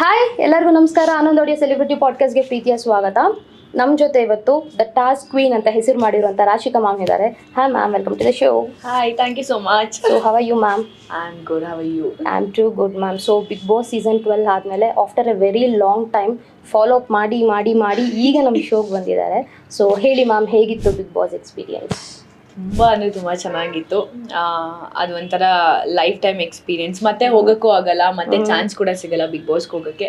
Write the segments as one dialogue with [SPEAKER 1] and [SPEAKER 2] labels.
[SPEAKER 1] Hi ಎಲ್ಲರಿಗೂ ನಮಸ್ಕಾರ. Anand audio celebrity ಪಾಡ್ಕಾಸ್ಟ್ಗೆ ಪ್ರೀತಿಯ ಸ್ವಾಗತ. ನಮ್ಮ ಜೊತೆ ಇವತ್ತು ದ ಟಾಸ್ಕ್ ಕ್ವೀನ್ ಅಂತ ಹೆಸರು ಮಾಡಿರುವಂಥ ರಾಶಿಕಾ ಮ್ಯಾಮ್ ಇದ್ದಾರೆ. Hi ma'am, welcome to the show.
[SPEAKER 2] Hi, thank you so much.
[SPEAKER 1] So how are you ma'am?
[SPEAKER 2] I'm good. How are you?
[SPEAKER 1] I am too good ma'am. So Bigg Boss season 12 ಆದಮೇಲೆ after a very long time follow up ಮಾಡಿ ಈಗ ನಮ್ಮ ಶೋಗೆ ಬಂದಿದ್ದಾರೆ. So ಹೇಳಿ ma'am, ಹೇಗಿತ್ತು big boss experience?
[SPEAKER 2] ತುಂಬ ಚೆನ್ನಾಗಿತ್ತು. ಅದು ಒಂಥರ ಲೈಫ್ ಟೈಮ್ ಎಕ್ಸ್ಪೀರಿಯನ್ಸ್. ಮತ್ತೆ ಹೋಗೋಕ್ಕೂ ಆಗಲ್ಲ, ಮತ್ತೆ ಚಾನ್ಸ್ ಕೂಡ ಸಿಗಲ್ಲ ಬಿಗ್ ಬಾಸ್ಗೆ ಹೋಗೋಕ್ಕೆ.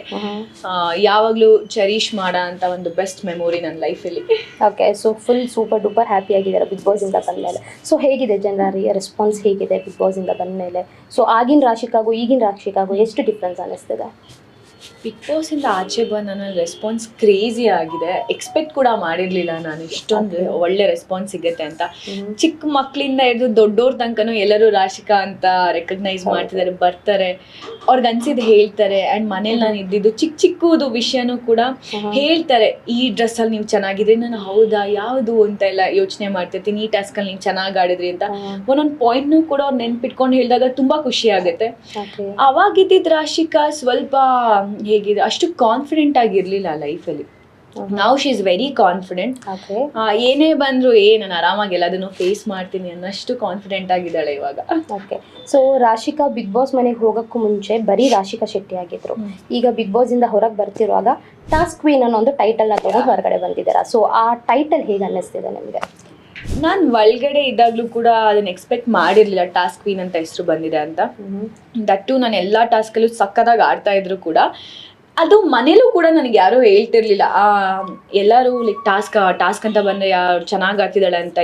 [SPEAKER 2] ಯಾವಾಗಲೂ ಚೆರಿಷ್ ಮಾಡೋ ಅಂತ ಒಂದು ಬೆಸ್ಟ್ ಮೆಮೊರಿ ನನ್ನ ಲೈಫಲ್ಲಿ.
[SPEAKER 1] Okay, so full super duper happy ಆಗಿದ್ದಾರೆ ಬಿಗ್ ಬಾಸಿಂದ ಬಂದಮೇಲೆ. ಸೊ ಹೇಗಿದೆ ಜನರ ರೆಸ್ಪಾನ್ಸ್, ಹೇಗಿದೆ ಬಿಗ್ ಬಾಸಿಂದ ಬಂದಮೇಲೆ? ಸೊ ಆಗಿನ ರಾಶಿಕಾಗೂ ಈಗಿನ ರಾಶಿಕಾಗೂ ಎಷ್ಟು ಡಿಫ್ರೆನ್ಸ್ ಅನ್ನಿಸ್ತಿದೆ?
[SPEAKER 2] ಬಿಗ್ ಬಾಸಿಂದ ಆಚೆ ಬಂದು ನನ್ನ ರೆಸ್ಪಾನ್ಸ್ ಕ್ರೇಜಿ ಆಗಿದೆ. ಎಕ್ಸ್ಪೆಕ್ಟ್ ಕೂಡ ಮಾಡಿರಲಿಲ್ಲ ನಾನು ಇಷ್ಟೊಂದು ಒಳ್ಳೆ ರೆಸ್ಪಾನ್ಸ್ ಸಿಗುತ್ತೆ ಅಂತ. ಚಿಕ್ಕ ಮಕ್ಕಳಿಂದ ಹಿಡಿದು ದೊಡ್ಡೋರ್ ತನಕನೂ ಎಲ್ಲರೂ ರಾಶಿಕಾ ಅಂತ ರೆಕಗ್ನೈಸ್ ಮಾಡ್ತಿದ್ದಾರೆ, ಬರ್ತಾರೆ, ಅವ್ರಿಗೆ ಅನ್ಸಿದ್ದು ಹೇಳ್ತಾರೆ. ಆ್ಯಂಡ್ ಮನೇಲಿ ನಾನು ಇದ್ದಿದ್ದು ಚಿಕ್ಕದು ವಿಷಯನೂ ಕೂಡ ಹೇಳ್ತಾರೆ. ಈ ಡ್ರೆಸ್ಸಲ್ಲಿ ನೀವು ಚೆನ್ನಾಗಿದ್ರಿ, ನಾನು ಹೌದಾ ಯಾವುದು ಅಂತ ಎಲ್ಲ ಯೋಚನೆ ಮಾಡ್ತಿರ್ತೀನಿ. ಈ ಟಾಸ್ಕಲ್ಲಿ ನೀವು ಚೆನ್ನಾಗಿ ಆಡಿದ್ರಿ ಅಂತ ಒಂದೊಂದು ಪಾಯಿಂಟ್ನೂ ಕೂಡ ಅವ್ರು ನೆನ್ಪಿಟ್ಕೊಂಡು ಹೇಳಿದಾಗ ತುಂಬ ಖುಷಿ ಆಗುತ್ತೆ. ಅವಾಗಿದ್ದಿದ್ದು ರಾಶಿಕಾ ಸ್ವಲ್ಪ ಹೇಗಿದೆ, ಅಷ್ಟು ಕಾನ್ಫಿಡೆಂಟ್ ಆಗಿರಲಿಲ್ಲ ಲೈಫಲ್ಲಿ. ನಾವು ಶಿ ಇಸ್ ವೆರಿ ಕಾನ್ಫಿಡೆಂಟ್. ಏನೇ ಬಂದರೂ ನಾನು ಆರಾಮಾಗಿ ಎಲ್ಲದನ್ನು ಫೇಸ್ ಮಾಡ್ತೀನಿ ಅನ್ನೋಷ್ಟು ಕಾನ್ಫಿಡೆಂಟ್ ಆಗಿದ್ದಾಳೆ ಇವಾಗ.
[SPEAKER 1] ಓಕೆ, ಸೊ ರಾಶಿಕಾ ಬಿಗ್ ಬಾಸ್ ಮನೆಗೆ ಹೋಗೋಕ್ಕೂ ಮುಂಚೆ ಬರೀ ರಾಶಿಕಾ ಶೆಟ್ಟಿ ಆಗಿದ್ರು. ಈಗ ಬಿಗ್ ಬಾಸ್ ಇಂದ ಹೊರಗೆ ಬರ್ತಿರುವಾಗ ಟಾಸ್ಕ್ ಕ್ವೀನ್ ಅನ್ನೋ ಒಂದು ಟೈಟಲ್ನ ತಗೊಂಡು ಹೊರಗಡೆ ಬಂದಿದ್ದೀರಾ. ಸೊ ಆ ಟೈಟಲ್ ಹೇಗೆ ಅನ್ನಿಸ್ತಿದೆ ನಿಮಗೆ?
[SPEAKER 2] ನಾನು ಒಳಗಡೆ ಇದ್ದಾಗಲೂ ಕೂಡ ಅದನ್ನ ಎಕ್ಸ್ಪೆಕ್ಟ್ ಮಾಡಿರಲಿಲ್ಲ ಟಾಸ್ಕ್ ಕ್ವೀನ್ ಅಂತ ಹೆಸರು ಬಂದಿದೆ ಅಂತ. ದಟ್ಟು ನಾನು ಎಲ್ಲ ಟಾಸ್ಕಲ್ಲೂ ಸಕ್ಕದಾಗಿ ಆಡ್ತಾ ಇದ್ರು ಕೂಡ ಅದು ಮನೇಲೂ ಕೂಡ ನನಗೆ ಯಾರೂ ಹೇಳ್ತಿರ್ಲಿಲ್ಲ. ಎಲ್ಲರೂ ಲೈಕ್ ಟಾಸ್ಕ್ ಅಂತ ಬಂದರೆ ಯಾರು ಚೆನ್ನಾಗಿ ಆಡ್ತಿದ್ದಾಳೆ ಅಂತ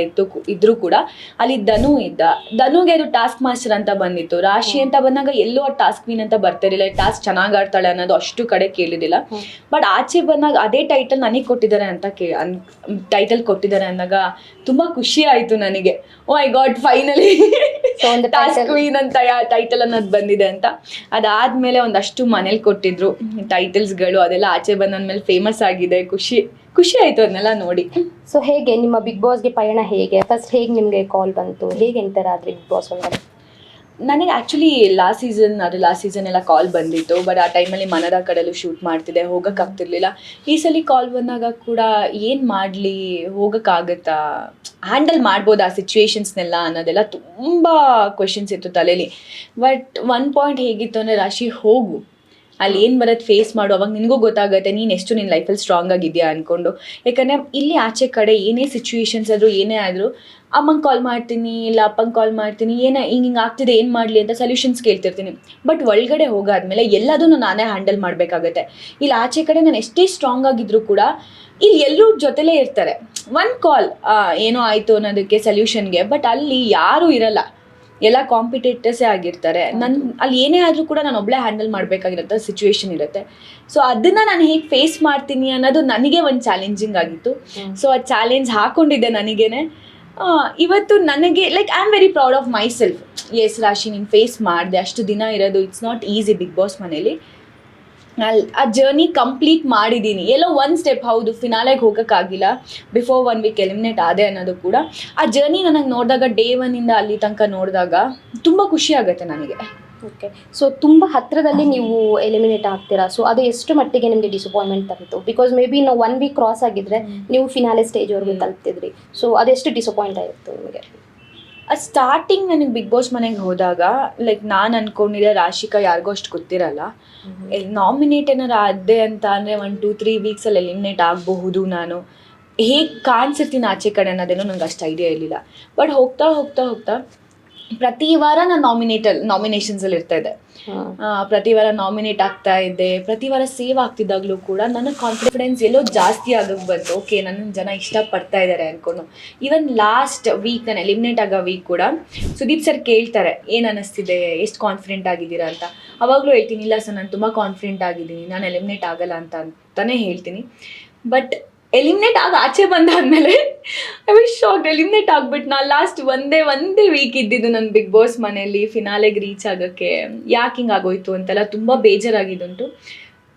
[SPEAKER 2] ಇದ್ರೂ ಕೂಡ ಅಲ್ಲಿ ಧನುಗೆ ಅದು ಟಾಸ್ಕ್ ಮಾಸ್ಟರ್ ಅಂತ ಬಂದಿತ್ತು. ರಾಶಿ ಅಂತ ಬಂದಾಗ ಎಲ್ಲೂ ಆ ಟಾಸ್ಕ್ ಕ್ವೀನ್ ಅಂತ ಬರ್ತಿರಲಿಲ್ಲ. ಟಾಸ್ಕ್ ಚೆನ್ನಾಗಿ ಆಡ್ತಾಳೆ ಅನ್ನೋದು ಅಷ್ಟು ಕಡೆ ಕೇಳಿದಿಲ್ಲ. ಬಟ್ ಆಚೆ ಬಂದಾಗ ಅದೇ ಟೈಟಲ್ ನನಗೆ ಕೊಟ್ಟಿದ್ದಾರೆ ಅಂತ ಟೈಟಲ್ ಕೊಟ್ಟಿದ್ದಾರೆ ಅಂದಾಗ ತುಂಬ ಖುಷಿ ಆಯಿತು ನನಗೆ. ಓ ಮೈ ಗಾಡ್, ಫೈನಲಿ ಟಾಸ್ಕ್ ಕ್ವೀನ್ ಅಂತ ಟೈಟಲ್ ಅನ್ನೋದು ಬಂದಿದೆ ಅಂತ. ಅದಾದ್ಮೇಲೆ ಒಂದಷ್ಟು ಮನೇಲಿ ಕೊಟ್ಟಿದ್ರು ಟೈಟಲ್ಸ್ಗಳು, ಅದೆಲ್ಲ ಆಚೆ ಬಂದಂದ್ಮೇಲೆ ಫೇಮಸ್ ಆಗಿದೆ. ಖುಷಿ ಆಯಿತು ಅದನ್ನೆಲ್ಲ ನೋಡಿ.
[SPEAKER 1] ಸೊ ಹೇಗೆ ನಿಮ್ಮ ಬಿಗ್ ಬಾಸ್ಗೆ ಪಯಣ ಹೇಗೆ? ಫಸ್ಟ್ ಹೇಗೆ ನಿಮಗೆ ಕಾಲ್ ಬಂತು, ಹೇಗೆ ಎಂಟರ್ ಆದ್ರಿ ಬಿಗ್ ಬಾಸ್ ಒಳಗಡೆ?
[SPEAKER 2] ನನಗೆ ಆ್ಯಕ್ಚುಲಿ ಲಾಸ್ಟ್ ಸೀಸನ್ ಎಲ್ಲ ಕಾಲ್ ಬಂದಿತ್ತು. ಬಟ್ ಆ ಟೈಮಲ್ಲಿ ಮನದ ಕಡೆಯಲ್ಲೂ ಶೂಟ್ ಮಾಡ್ತಿದ್ದೆ, ಹೋಗೋಕ್ಕಾಗ್ತಿರ್ಲಿಲ್ಲ. ಈ ಸಲ ಕಾಲ್ ಬಂದಾಗ ಕೂಡ ಏನು ಮಾಡಲಿ, ಹೋಗೋಕ್ಕಾಗತ್ತಾ, ಹ್ಯಾಂಡಲ್ ಮಾಡ್ಬೋದು ಆ ಸಿಚುವೇಶನ್ಸ್ನೆಲ್ಲ ಅನ್ನೋದೆಲ್ಲ ತುಂಬ ಕ್ವೆಶನ್ಸ್ ಇತ್ತು ತಲೆಯಲ್ಲಿ. ಬಟ್ ಒನ್ ಪಾಯಿಂಟ್ ಹೇಗಿತ್ತು ಅಂದರೆ, ರಾಶಿ ಹೋಗು, ಅಲ್ಲಿ ಏನು ಬರೋದು ಫೇಸ್ ಮಾಡು, ಅವಾಗ ನಿನಗೂ ಗೊತ್ತಾಗುತ್ತೆ ನೀನು ಎಷ್ಟು ನಿನ್ನ ಲೈಫಲ್ಲಿ ಸ್ಟ್ರಾಂಗ್ ಆಗಿದೆಯಾ ಅಂದ್ಕೊಂಡು. ಯಾಕಂದರೆ ಇಲ್ಲಿ ಆಚೆ ಕಡೆ ಏನೇ ಸಿಚುವೇಶನ್ಸ್ ಆದರೂ ಏನೇ ಆದರೂ ಅಮ್ಮಂಗೆ ಕಾಲ್ ಮಾಡ್ತೀನಿ, ಇಲ್ಲ ಅಪ್ಪಂಗೆ ಕಾಲ್ ಮಾಡ್ತೀನಿ, ಹಿಂಗೆ ಆಗ್ತಿದೆ, ಏನು ಮಾಡಲಿ ಅಂತ ಸೊಲ್ಯೂಷನ್ಸ್ ಕೇಳ್ತಿರ್ತೀನಿ. ಬಟ್ ಒಳಗಡೆ ಹೋಗಾದ್ಮೇಲೆ ಎಲ್ಲದನ್ನು ನಾನೇ ಹ್ಯಾಂಡಲ್ ಮಾಡಬೇಕಾಗತ್ತೆ. ಇಲ್ಲಿ ಆಚೆ ಕಡೆ ನಾನು ಎಷ್ಟೇ ಸ್ಟ್ರಾಂಗ್ ಆಗಿದ್ರೂ ಕೂಡ ಇಲ್ಲಿ ಎಲ್ಲರೂ ಜೊತೆಲೇ ಇರ್ತಾರೆ. ಒನ್ ಕಾಲ್ ಏನೋ ಆಯಿತು ಅನ್ನೋದಕ್ಕೆ ಸೊಲ್ಯೂಷನ್ಗೆ, ಬಟ್ ಅಲ್ಲಿ ಯಾರೂ ಇರಲ್ಲ, ಎಲ್ಲ ಕಾಂಪಿಟೇಟರ್ಸೇ ಆಗಿರ್ತಾರೆ. ಅಲ್ಲಿ ಏನೇ ಆದರೂ ಕೂಡ ನಾನು ಒಬ್ಬಳೇ ಹ್ಯಾಂಡಲ್ ಮಾಡಬೇಕಾಗಿರೋ ಸಿಚುವೇಶನ್ ಇರುತ್ತೆ. ಸೊ ಅದನ್ನು ನಾನು ಹೇಗೆ ಫೇಸ್ ಮಾಡ್ತೀನಿ ಅನ್ನೋದು ನನಗೆ ಒಂದು ಚಾಲೆಂಜಿಂಗ್ ಆಗಿತ್ತು. ಸೊ ಆ ಚಾಲೆಂಜ್ ಹಾಕ್ಕೊಂಡಿದ್ದೆ ನನಗೇನೆ. ಇವತ್ತು ನನಗೆ like I am very proud of myself. Yes Rashi, ನೀನು ಫೇಸ್ ಮಾಡಿದೆ, ಅಷ್ಟು ದಿನ ಇರೋದು it's not easy Bigg Boss ಮನೇಲಿ. ಆ ಜರ್ನಿ ಕಂಪ್ಲೀಟ್ ಮಾಡಿದ್ದೀನಿ. ಎಲ್ಲೋ ಒಂದು ಸ್ಟೆಪ್, ಹೌದು ಫಿನಾಲೆಗೆ ಹೋಗೋಕ್ಕಾಗಿಲ್ಲ, ಬಿಫೋರ್ 1 ವೀಕ್ ಎಲಿಮಿನೇಟ್ ಆದೆ ಅನ್ನೋದು ಕೂಡ ಆ ಜರ್ನಿ ನನಗೆ ನೋಡಿದಾಗ, ಡೇ 1 ಅಲ್ಲಿ ತನಕ ನೋಡಿದಾಗ ತುಂಬ ಖುಷಿ ಆಗುತ್ತೆ ನನಗೆ.
[SPEAKER 1] ಓಕೆ, ಸೊ ತುಂಬ ಹತ್ತಿರದಲ್ಲಿ ನೀವು ಎಲಿಮಿನೇಟ್ ಆಗ್ತೀರಾ. ಸೊ ಅದು ಎಷ್ಟು ಮಟ್ಟಿಗೆ ನಿಮಗೆ ಡಿಸಪಾಯಿಂಟ್ಮೆಂಟ್ ತಂತು? ಬಿಕಾಸ್ ಮೇ ಬಿ ನಾವು 1 ವೀಕ್ ಕ್ರಾಸ್ ಆಗಿದ್ರೆ ನೀವು ಫಿನಾಲೆ ಸ್ಟೇಜ್ವರೆಗೂ ತಲುಪ್ತಿದ್ರಿ. ಸೊ ಅದೆಷ್ಟು ಡಿಸಪಾಯಿಂಟ್ ಆಯಿತು ನಿಮಗೆ?
[SPEAKER 2] ಸ್ಟಾರ್ಟಿಂಗ್ ನನಗೆ ಬಿಗ್ ಬಾಸ್ ಮನೆಗೆ ಹೋದಾಗ ಲೈಕ್ ನಾನು ಅಂದ್ಕೊಂಡಿದ್ದೆ ರಾಶಿಕಾ ಯಾರಿಗೂ ಅಷ್ಟು ಗೊತ್ತಿರಲ್ಲ, ನಾಮಿನೇಟ್ ಏನಾರು ಆದೆ ಅಂತ ಅಂದರೆ 1-2-3 ವೀಕ್ಸಲ್ಲಿ ಎಲಿಮಿನೇಟ್ ಆಗಬಹುದು, ನಾನು ಹೇಗೆ ಕಾಣಿಸಿರ್ತೀನಿ ಆಚೆ ಕಡೆ ಅನ್ನೋದೇನೋ ನನಗೆ ಅಷ್ಟು ಐಡಿಯಾ ಇರಲಿಲ್ಲ. ಬಟ್ ಹೋಗ್ತಾ ಪ್ರತಿ ವಾರ ನಾನು ನಾಮಿನೇಷನ್ಸಲ್ಲಿ ಇರ್ತಾಯಿದ್ದೆ. ಪ್ರತಿ ವಾರ ನಾಮಿನೇಟ್ ಆಗ್ತಾ ಇದ್ದೆ. ಪ್ರತಿ ವಾರ ಸೇವ್ ಆಗ್ತಿದ್ದಾಗಲೂ ಕೂಡ ನನ್ನ ಕಾನ್ಫಿಡೆನ್ಸ್ ಎಲ್ಲೋ ಜಾಸ್ತಿ ಆಗೋಕ್ಕೆ ಬಂತು. ಓಕೆ, ನನ್ನ ಜನ ಇಷ್ಟಪಡ್ತಾ ಇದ್ದಾರೆ ಅಂದ್ಕೊಂಡು. ಈವನ್ ಲಾಸ್ಟ್ ವೀಕ್ ನಾನು ಎಲಿಮಿನೇಟ್ ಆಗೋ ವೀಕ್ ಕೂಡ ಸುದೀಪ್ ಸರ್ ಕೇಳ್ತಾರೆ, ಏನು ಅನ್ನಿಸ್ತಿದೆ, ಎಷ್ಟು ಕಾನ್ಫಿಡೆಂಟ್ ಆಗಿದ್ದೀರಾ ಅಂತ. ಅವಾಗಲೂ ಹೇಳ್ತೀನಿ, ಇಲ್ಲ ಸರ್ ನಾನು ತುಂಬ ಕಾನ್ಫಿಡೆಂಟ್ ಆಗಿದ್ದೀನಿ, ನಾನು ಎಲಿಮಿನೇಟ್ ಆಗಲ್ಲ ಅಂತಾನೆ ಹೇಳ್ತೀನಿ. ಬಟ್ ಎಲಿಮಿನೇಟ್ ಆಚೆ ಬಂದಾದ್ಮೇಲೆ ಐ ವಿಶ್ ಶಾಕ್ಡ್. ಎಲಿಮಿನೇಟ್ ಆಗ್ಬಿಟ್ಟು ನಾನು ಲಾಸ್ಟ್ ಒಂದೇ ವೀಕ್ ಇದ್ದಿದ್ದು ನನ್ನ ಬಿಗ್ ಬಾಸ್ ಮನೆಯಲ್ಲಿ ಫಿನಾಲೆಗೆ ರೀಚ್ ಆಗೋಕ್ಕೆ. ಯಾಕೆ ಹಿಂಗೆ ಆಗೋಯ್ತು ಅಂತೆಲ್ಲ ತುಂಬ ಬೇಜಾರಾಗಿದ್ದುಂಟು.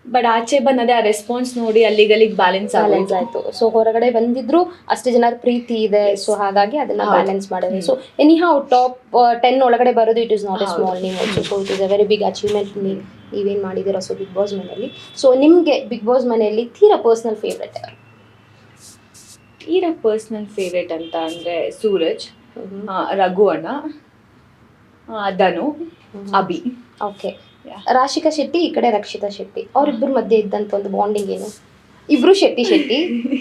[SPEAKER 2] ಬಟ್ ಆಚೆ ಬಂದದೆ ಆ ರೆಸ್ಪಾನ್ಸ್ ನೋಡಿ ಅಲ್ಲಿಗೆ ಬ್ಯಾಲೆನ್ಸ್
[SPEAKER 1] ಆಯಿತು. ಸೊ ಹೊರಗಡೆ ಬಂದಿದ್ರು ಅಷ್ಟು ಜನರ ಪ್ರೀತಿ ಇದೆ, ಸೊ ಹಾಗಾಗಿ ಅದನ್ನ ಬ್ಯಾಲೆನ್ಸ್ ಮಾಡಿದ್ವಿ. ಸೊ ಎನಿ ಹೌ ಟಾಪ್ 10 ಒಳಗಡೆ ಬರೋದು it is not a small name also. So it is a very big achievement ನೀವೇನು ಮಾಡಿದ್ದೀರಾ ಸೊ ಬಿಗ್ ಬಾಸ್ ಮನೆಯಲ್ಲಿ. ಸೊ ನಿಮಗೆ ಬಿಗ್ ಬಾಸ್ ಮನೆಯಲ್ಲಿ ತೀರಾ ಪರ್ಸ್ನಲ್ ಫೇವ್ರೆಟ್ ಯಾರು?
[SPEAKER 2] ತೀರಾ ಪರ್ಸ್ನಲ್ ಫೇವ್ರೇಟ್ ಅಂತ ಅಂದರೆ ಸೂರಜ್, ರಘು ಅಣ್ಣ, ಧನು, ಅಭಿ.
[SPEAKER 1] ಓಕೆ. ರಾಶಿಕಾ ಶೆಟ್ಟಿ ಈ ಕಡೆ ರಕ್ಷಿತಾ ಶೆಟ್ಟಿ, ಅವರಿಬ್ಬರ ಮಧ್ಯೆ ಇದ್ದಂಥ ಒಂದು ಬಾಂಡಿಂಗ್ ಏನು? ಇಬ್ರು ಶೆಟ್ಟಿ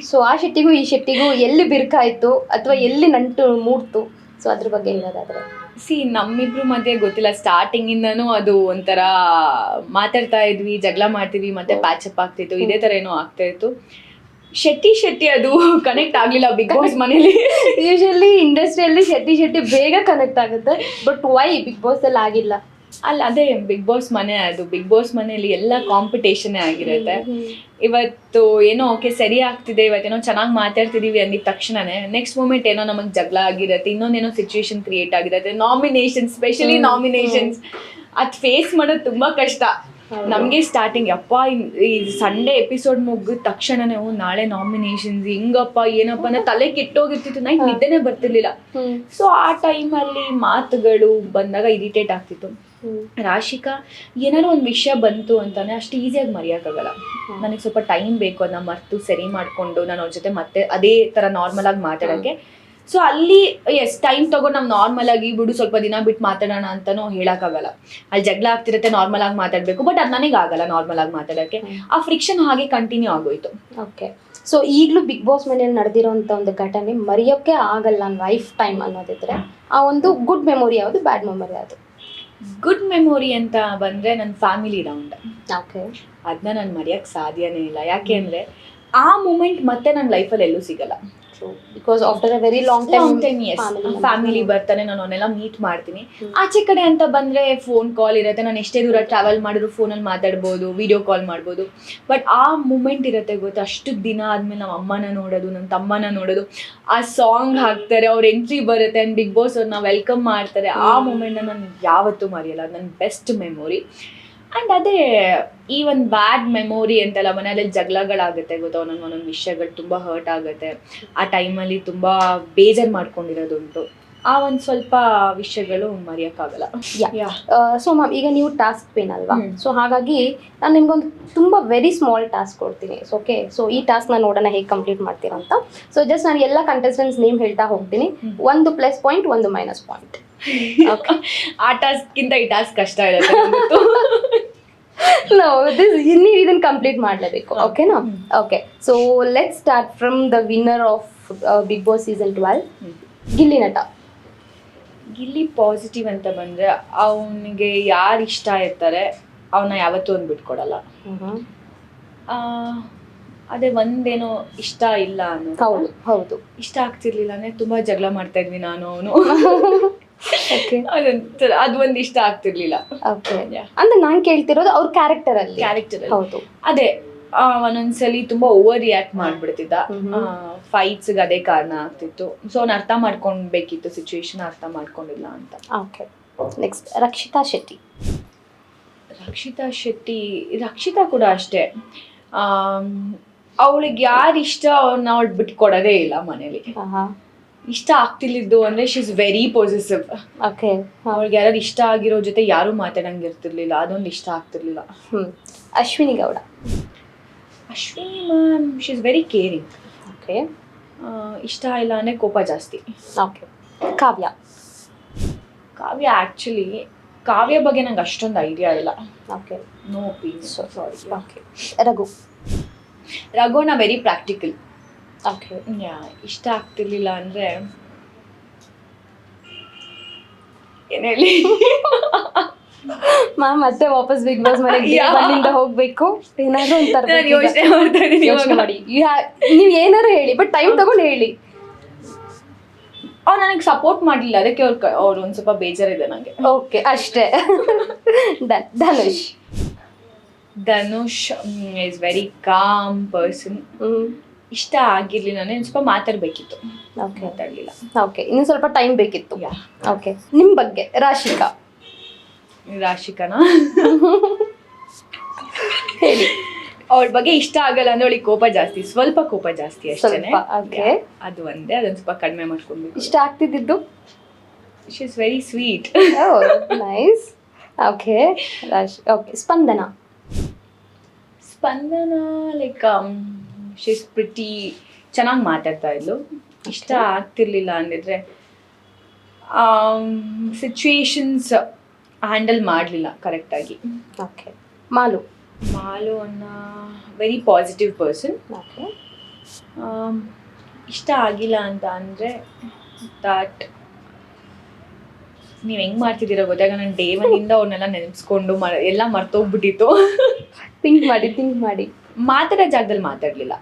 [SPEAKER 1] ಸೊ ಆ ಶೆಟ್ಟಿಗೂ ಈ ಶೆಟ್ಟಿಗೂ ಎಲ್ಲಿ ಬಿರುಕಾಯ್ತು ಅಥವಾ ಎಲ್ಲಿ ನಂಟು ಮೂಡ್ತು, ಸೊ ಅದ್ರ ಬಗ್ಗೆ ಹೇಳೋದಾದ್ರೆ?
[SPEAKER 2] ನಮ್ಮಿಬ್ರು ಮಧ್ಯೆ ಗೊತ್ತಿಲ್ಲ, ಸ್ಟಾರ್ಟಿಂಗಿಂದನೂ ಅದು ಒಂಥರ ಮಾತಾಡ್ತಾ ಇದ್ವಿ, ಜಗಳ ಮಾಡ್ತೀವಿ, ಮತ್ತೆ ಪ್ಯಾಚಪ್ ಆಗ್ತಿತ್ತು, ಇದೇ ಥರ ಏನೋ ಆಗ್ತಾ ಇತ್ತು. ಶೆಟ್ಟಿ ಅದು ಕನೆಕ್ಟ್ ಆಗಲಿಲ್ಲ ಬಿಗ್ ಬಾಸ್ ಮನೇಲಿ.
[SPEAKER 1] ಯೂಶಲಿ ಇಂಡಸ್ಟ್ರಿಯಲ್ಲಿ ಶೆಟ್ಟಿ ಬೇಗ ಕನೆಕ್ಟ್ ಆಗುತ್ತೆ, ಬಟ್ ವೈ ಬಿಗ್ ಬಾಸ್ ಅಲ್ಲಿ ಆಗಿಲ್ಲ?
[SPEAKER 2] ಅದೇ ಬಿಗ್ ಬಾಸ್ ಮನೆ, ಅದು ಬಿಗ್ ಬಾಸ್ ಮನೆಯಲ್ಲಿ ಎಲ್ಲ ಕಾಂಪಿಟೇಷನ್ನೇ ಆಗಿರುತ್ತೆ. ಇವತ್ತು ಏನೋ ಓಕೆ ಸರಿ ಆಗ್ತಿದೆ, ಇವತ್ತೇನೋ ಚೆನ್ನಾಗಿ ಮಾತಾಡ್ತಿದೀವಿ ಅಂದಿದ ತಕ್ಷಣನೇ ನೆಕ್ಸ್ಟ್ ಮೂಮೆಂಟ್ ಏನೋ ನಮಗೆ ಜಗಳ ಆಗಿರುತ್ತೆ, ಇನ್ನೊಂದೇನೋ ಸಿಚುವೇಶನ್ ಕ್ರಿಯೇಟ್ ಆಗಿರುತ್ತೆ. ನಾಮಿನೇಷನ್ಸ್, ಸ್ಪೆಷಲಿ ನಾಮಿನೇಷನ್ಸ್, ಅದು ಫೇಸ್ ಮಾಡೋದು ತುಂಬಾ ಕಷ್ಟ ನಮಗೆ. ಸ್ಟಾರ್ಟಿಂಗ್ ಅಪ್ಪ ಈ ಸಂಡೇ ಎಪಿಸೋಡ್ ಮುಗಿದ ತಕ್ಷಣನೇ ನಾಳೆ ನಾಮಿನೇಷನ್ಸ್ ಹಿಂಗಪ್ಪ ಏನಪ್ಪ ಅನ್ನೋ ತಲೆ ಕೆಟ್ಟೋಗಿರ್ತಿತ್ತು, ನೈಟ್ ನಿದ್ದೆನೇ ಬರ್ತಿರ್ಲಿಲ್ಲ. ಸೊ ಆ ಟೈಮಲ್ಲಿ ಮಾತುಗಳು ಬಂದಾಗ ಇರಿಟೇಟ್ ಆಗ್ತಿತ್ತು. ರಾಶಿಕಾ ಏನಾದ್ರು ಒಂದು ವಿಷಯ ಬಂತು ಅಂತಾನೆ ಅಷ್ಟು ಈಸಿಯಾಗಿ ಮರೆಯೋಕ್ಕಾಗಲ್ಲ, ನನಗೆ ಸ್ವಲ್ಪ ಟೈಮ್ ಬೇಕು, ಅದನ್ನ ಮರೆತು ಸರಿ ಮಾಡಿಕೊಂಡು ನಾನು ಅವ್ರ ಜೊತೆ ಮತ್ತೆ ಅದೇ ಥರ ನಾರ್ಮಲ್ ಆಗಿ ಮಾತಾಡೋಕ್ಕೆ. ಸೊ ಅಲ್ಲಿ ಟೈಮ್ ತಗೊಂಡು ನಾವು ನಾರ್ಮಲ್ ಆಗಿ ಬಿಡು ಸ್ವಲ್ಪ ದಿನ ಬಿಟ್ಟು ಮಾತಾಡೋಣ ಅಂತಾನೂ ಹೇಳೋಕ್ಕಾಗಲ್ಲ. ಅಲ್ಲಿ ಜಗಳ ಆಗ್ತಿರುತ್ತೆ, ನಾರ್ಮಲ್ ಆಗಿ ಮಾತಾಡಬೇಕು, ಬಟ್ ಅದು ನನಗೆ ಆಗಲ್ಲ ನಾರ್ಮಲ್ ಆಗಿ ಮಾತಾಡೋಕ್ಕೆ. ಆ ಫ್ರಿಕ್ಷನ್ ಹಾಗೆ ಕಂಟಿನ್ಯೂ ಆಗೋಯ್ತು.
[SPEAKER 1] ಓಕೆ. ಸೊ ಈಗಲೂ ಬಿಗ್ ಬಾಸ್ ಮನೆಯಲ್ಲಿ ನಡೆದಿರೋಂಥ ಒಂದು ಘಟನೆ ಮರೆಯೋಕ್ಕೆ ಆಗಲ್ಲ ಲೈಫ್ ಟೈಮ್ ಅನ್ನೋದಿದ್ರೆ ಆ ಒಂದು ಗುಡ್ ಮೆಮೊರಿ ಯಾವುದು, ಬ್ಯಾಡ್ ಮೆಮೊರಿ ಯಾವುದು?
[SPEAKER 2] ಗುಡ್ ಮೆಮೊರಿ ಅಂತ ಬಂದರೆ ನನ್ನ ಫ್ಯಾಮಿಲಿ ರೌಂಡ್.
[SPEAKER 1] ಓಕೆ.
[SPEAKER 2] ಅದನ್ನ ನಾನು ಮರೆಯೋಕ್ಕೆ ಸಾಧ್ಯನೇ ಇಲ್ಲ. ಯಾಕೆ ಅಂದರೆ ಆ ಮೂಮೆಂಟ್ ಮತ್ತೆ ನನ್ನ ಲೈಫಲ್ಲಿ ಎಲ್ಲೂ ಸಿಗಲ್ಲ.
[SPEAKER 1] Because after a very long time
[SPEAKER 2] family ಬರ್ತಾನೆ, ನಾನು ಅವನ್ನೆಲ್ಲ ಮೀಟ್ ಮಾಡ್ತೀನಿ. ಆಚೆ ಕಡೆ ಅಂತ ಬಂದರೆ ಫೋನ್ ಕಾಲ್ ಇರುತ್ತೆ, ನಾನು ಎಷ್ಟೇ ದೂರ ಟ್ರಾವೆಲ್ ಮಾಡಿದ್ರು ಫೋನಲ್ಲಿ ಮಾತಾಡ್ಬೋದು, ವಿಡಿಯೋ ಕಾಲ್ ಮಾಡ್ಬೋದು. ಬಟ್ ಆ ಮೂಮೆಂಟ್ ಇರುತ್ತೆ ಗೊತ್ತಾ, ಅಷ್ಟು ದಿನ ಆದಮೇಲೆ ನಮ್ಮ ಅಮ್ಮನ ನೋಡೋದು, ನನ್ನ ತಮ್ಮನ ನೋಡೋದು, ಆ ಸಾಂಗ್ ಹಾಕ್ತಾರೆ, ಅವ್ರ ಎಂಟ್ರಿ ಬರುತ್ತೆ ಆ್ಯಂಡ್ ಬಿಗ್ ಬಾಸ್ ಅವ್ರನ್ನ ವೆಲ್ಕಮ್ ಮಾಡ್ತಾರೆ, ಆ ಮೂಮೆಂಟ್ನ ನಾನು ಯಾವತ್ತೂ ಮರೆಯಲ್ಲ. ನನ್ನ ಬೆಸ್ಟ್ ಮೆಮೊರಿ. ಆ್ಯಂಡ್ ಅದೇ ಈ ಒಂದು ಬ್ಯಾಡ್ ಮೆಮೊರಿ ಅಂತೆಲ್ಲ ಮನೆಯಲ್ಲಿ ಜಗಳಗಳಾಗುತ್ತೆ ಗೊತ್ತಾ, ಒಂದೊಂದು ವಿಷಯಗಳು ತುಂಬ ಹರ್ಟ್ ಆಗುತ್ತೆ. ಆ ಟೈಮಲ್ಲಿ ತುಂಬ ಬೇಜಾರು ಮಾಡ್ಕೊಂಡಿರೋದುಂಟು. ಆ ಒಂದು ಸ್ವಲ್ಪ ವಿಷಯಗಳು ಮರೆಯೋಕ್ಕಾಗಲ್ಲ.
[SPEAKER 1] ಸೊ ಮ್ಯಾಮ್, ಈಗ ನೀವು ಟಾಸ್ಕ್ ಪೇನ್ ಅಲ್ವಾ, ಸೊ ಹಾಗಾಗಿ ನಾನು ನಿಮ್ಗೊಂದು ತುಂಬ ವೆರಿ ಸ್ಮಾಲ್ ಟಾಸ್ಕ್ ಕೊಡ್ತೀನಿ. ಓಕೆ, ಸೊ ಈ ಟಾಸ್ಕ್ನ ನೋಡೋಣ ಹೇಗೆ ಕಂಪ್ಲೀಟ್ ಮಾಡ್ತೀರಾ ಅಂತ. ಸೊ ಜಸ್ಟ್ ನಾನು ಎಲ್ಲ ಕಂಟೆಸ್ಟೆಂಟ್ಸ್ ನೇಮ್ ಹೇಳ್ತಾ ಹೋಗ್ತೀನಿ, ಒಂದು ಪ್ಲಸ್ ಪಾಯಿಂಟ್, ಒಂದು ಮೈನಸ್ ಪಾಯಿಂಟ್.
[SPEAKER 2] ಆ ಟಾಸ್ಕ್ಗಿಂತ ಈ ಟಾಸ್ಕ್ ಕಷ್ಟ ಇರುತ್ತೆ.
[SPEAKER 1] ನೀವು ಇದನ್ನ ಕಂಪ್ಲೀಟ್ ಮಾಡಲೇಬೇಕು. ಓಕೆನಾ? Okay. So let start from the winner of Bigg Boss season 12, Gilli Nata.
[SPEAKER 2] Gilli positive ಅಂತ ಬಂದರೆ ಅವನಿಗೆ ಯಾರು ಇಷ್ಟ ಇರ್ತಾರೆ ಅವನ್ನ ಯಾವತ್ತೂ ಒಂದು ಬಿಟ್ಕೊಡಲ್ಲ. ಅದೇ ಒಂದೇನೋ ಇಷ್ಟ ಇಲ್ಲ ಅನ್ನೋ.
[SPEAKER 1] ಹೌದು ಹೌದು.
[SPEAKER 2] ಇಷ್ಟ ಆಗ್ತಿರ್ಲಿಲ್ಲ ಅಂದರೆ ತುಂಬ ಜಗಳ ಮಾಡ್ತಾ ಇದ್ವಿ ನಾನು ಅವನು. ಅದು ಒಂದು ಇಷ್ಟ ಆಗ್ತಿರ್ಲಿಲ್ಲ.
[SPEAKER 1] ಅಂದ್ರೆ ನಾನು ಕೇಳ್ತಿರೋದು ಅವ್ರ ಕ್ಯಾರೆಕ್ಟರ್ ಅಲ್ಲಿ.
[SPEAKER 2] ಹೌದು. ಅದೇ ಒಂದೊಂದ್ಸಲಿ ತುಂಬಾ ಓವರ್ ರಿಯಾಕ್ಟ್ ಮಾಡ್ಬಿಡ್ತಿದ್ದ, ಫೈಟ್ಸ್ಗೆ ಅದೇ ಕಾರಣ ಆಗ್ತಿತ್ತು. ಸೊ ಅವ್ನು ಅರ್ಥ ಮಾಡ್ಕೊಳ್ಬೇಕಿತ್ತು, ಸಿಚುವೇಶನ್ ಅರ್ಥ ಮಾಡ್ಕೊಂಡಿಲ್ಲ ಅಂತ.
[SPEAKER 1] ಓಕೆ. ನೆಕ್ಸ್ಟ್ ರಕ್ಷಿತಾ ಶೆಟ್ಟಿ.
[SPEAKER 2] ರಕ್ಷಿತಾ ಕೂಡ ಅಷ್ಟೇ, ಅವಳಿಗೆ ಯಾರು ಇಷ್ಟ ಅವ್ರನ್ನ ಅವಳು ಬಿಟ್ಕೊಡೋದೇ ಇಲ್ಲ ಮನೇಲಿ. ಇಷ್ಟ ಆಗ್ತಿಲ್ಲಿದ್ದು ಅಂದ್ರೆ she is very possessive.
[SPEAKER 1] Okay.
[SPEAKER 2] ಅವಳಿಗೆ ಯಾರು ಇಷ್ಟ ಆಗಿರೋ ಜೊತೆ ಯಾರು ಮಾತಾಡಂಗಿರ್ತಿರ್ಲಿಲ್ಲ, ಅದೊಂದು ಇಷ್ಟ ಆಗ್ತಿರ್ಲಿಲ್ಲ.
[SPEAKER 1] Ashwini Gowda.
[SPEAKER 2] Ashwini ma'am, she is very caring.
[SPEAKER 1] Okay.
[SPEAKER 2] ಇಷ್ಟ ಇಲ್ಲ ಅಂದರೆ ಕೋಪ ಜಾಸ್ತಿ.
[SPEAKER 1] ಓಕೆ. ಕಾವ್ಯ.
[SPEAKER 2] ಆ್ಯಕ್ಚುಲಿ ಕಾವ್ಯ ಬಗ್ಗೆ ನಂಗೆ ಅಷ್ಟೊಂದು ಐಡಿಯಾ ಇಲ್ಲ.
[SPEAKER 1] Okay.
[SPEAKER 2] No opinion, sorry.
[SPEAKER 1] Okay.
[SPEAKER 2] ರಘುನ ವೆರಿ ಪ್ರಾಕ್ಟಿಕಲ್.
[SPEAKER 1] ಓಕೆ.
[SPEAKER 2] ಇಷ್ಟ ಆಗ್ತಿರ್ಲಿಲ್ಲ ಅಂದರೆ ಏನು ಹೇಳಿ
[SPEAKER 1] ಮ್ಯಾಮ್, ಮತ್ತೆ ವಾಪಸ್ ಬಿಗ್ ಬಾಸ್ ಮನೆಗೆ ಹೋಗ್ಬೇಕು, ಏನಾದ್ರು ಒಂಥರ
[SPEAKER 2] ಯೋಚನೆ ಮಾಡ್ತಾ ಇದ್ದೀನಿ
[SPEAKER 1] ಮಾಡಿ. ನೀವು ಏನಾದ್ರು ಹೇಳಿ, ಬಟ್ ಟೈಮ್ ತಗೊಂಡು ಹೇಳಿ.
[SPEAKER 2] ಅವ್ರು ನನಗೆ ಸಪೋರ್ಟ್ ಮಾಡಲಿಲ್ಲ, ಅದಕ್ಕೆ ಅವ್ರು ಒಂದು ಸ್ವಲ್ಪ ಬೇಜಾರಿದೆ ನನಗೆ.
[SPEAKER 1] ಓಕೆ, ಅಷ್ಟೇ.
[SPEAKER 2] Dhanush is very calm person. ಇಷ್ಟ ಆಗಿರ್ಲಿಲ್ಲ, ನಾನು ಸ್ವಲ್ಪ ಮಾತಾಡ್ಬೇಕಿತ್ತು, ಮಾತಾಡಲಿಲ್ಲ.
[SPEAKER 1] ಓಕೆ, ಇನ್ನು ಸ್ವಲ್ಪ ಟೈಮ್ ಬೇಕಿತ್ತು. ಓಕೆ. ನಿಮ್ಮ ಬಗ್ಗೆ
[SPEAKER 2] ರಾಶಿಕಾನ
[SPEAKER 1] ಹೇಳಿ.
[SPEAKER 2] ಅವಳ ಬಗ್ಗೆ ಇಷ್ಟ ಆಗಲ್ಲ ಅಂದ್ರೆ ಅವಳಿಗೆ ಕೋಪ ಜಾಸ್ತಿ, ಸ್ವಲ್ಪ ಕೋಪ ಜಾಸ್ತಿ ಅಷ್ಟೇ. ಅದು ಒಂದೇ, ಅದನ್ನ ಸ್ವಲ್ಪ ಕಡಿಮೆ ಮಾಡ್ಕೊಬೇಕು.
[SPEAKER 1] ಇಷ್ಟ ಆಗ್ತಿದ್ದು?
[SPEAKER 2] She is very sweet.
[SPEAKER 1] Nice. Okay okay Spandana.
[SPEAKER 2] Spandana like she's pretty ಚೆನ್ನಾಗಿ ಮಾತಾಡ್ತಾ ಇದ್ಲು. ಇಷ್ಟ ಆಗ್ತಿರ್ಲಿಲ್ಲ ಅಂದಿದ್ರೆ ಸಿಚುವೇಶನ್ಸ್ ಹ್ಯಾಂಡಲ್ ಮಾಡಲಿಲ್ಲ ಕರೆಕ್ಟಾಗಿ.
[SPEAKER 1] ಓಕೆ ಮಾಲು.
[SPEAKER 2] ಮಾಲು ಅನ್ನ ವೆರಿ ಪಾಸಿಟಿವ್ ಪರ್ಸನ್.
[SPEAKER 1] ಓಕೆ
[SPEAKER 2] ಇಷ್ಟ ಆಗಿಲ್ಲ ಅಂತ ಅಂದರೆ ದಟ್ ನೀವು ಹೆಂಗೆ ಮಾಡ್ತಿದ್ದೀರೋ ಗೊತ್ತಾಗ ನಾನು ಡೇ ಒನ್ನಿಂದ ಅವ್ರನ್ನೆಲ್ಲ ನೆನೆಸ್ಕೊಂಡು ಎಲ್ಲ ಮರ್ತೋಗ್ಬಿಟ್ಟಿತ್ತು.
[SPEAKER 1] ಥಿಂಕ್ ಮಾಡಿ
[SPEAKER 2] ಮಾತಾಡೋ ಜಾಗದಲ್ಲಿ ಮಾತಾಡಲಿಲ್ಲ.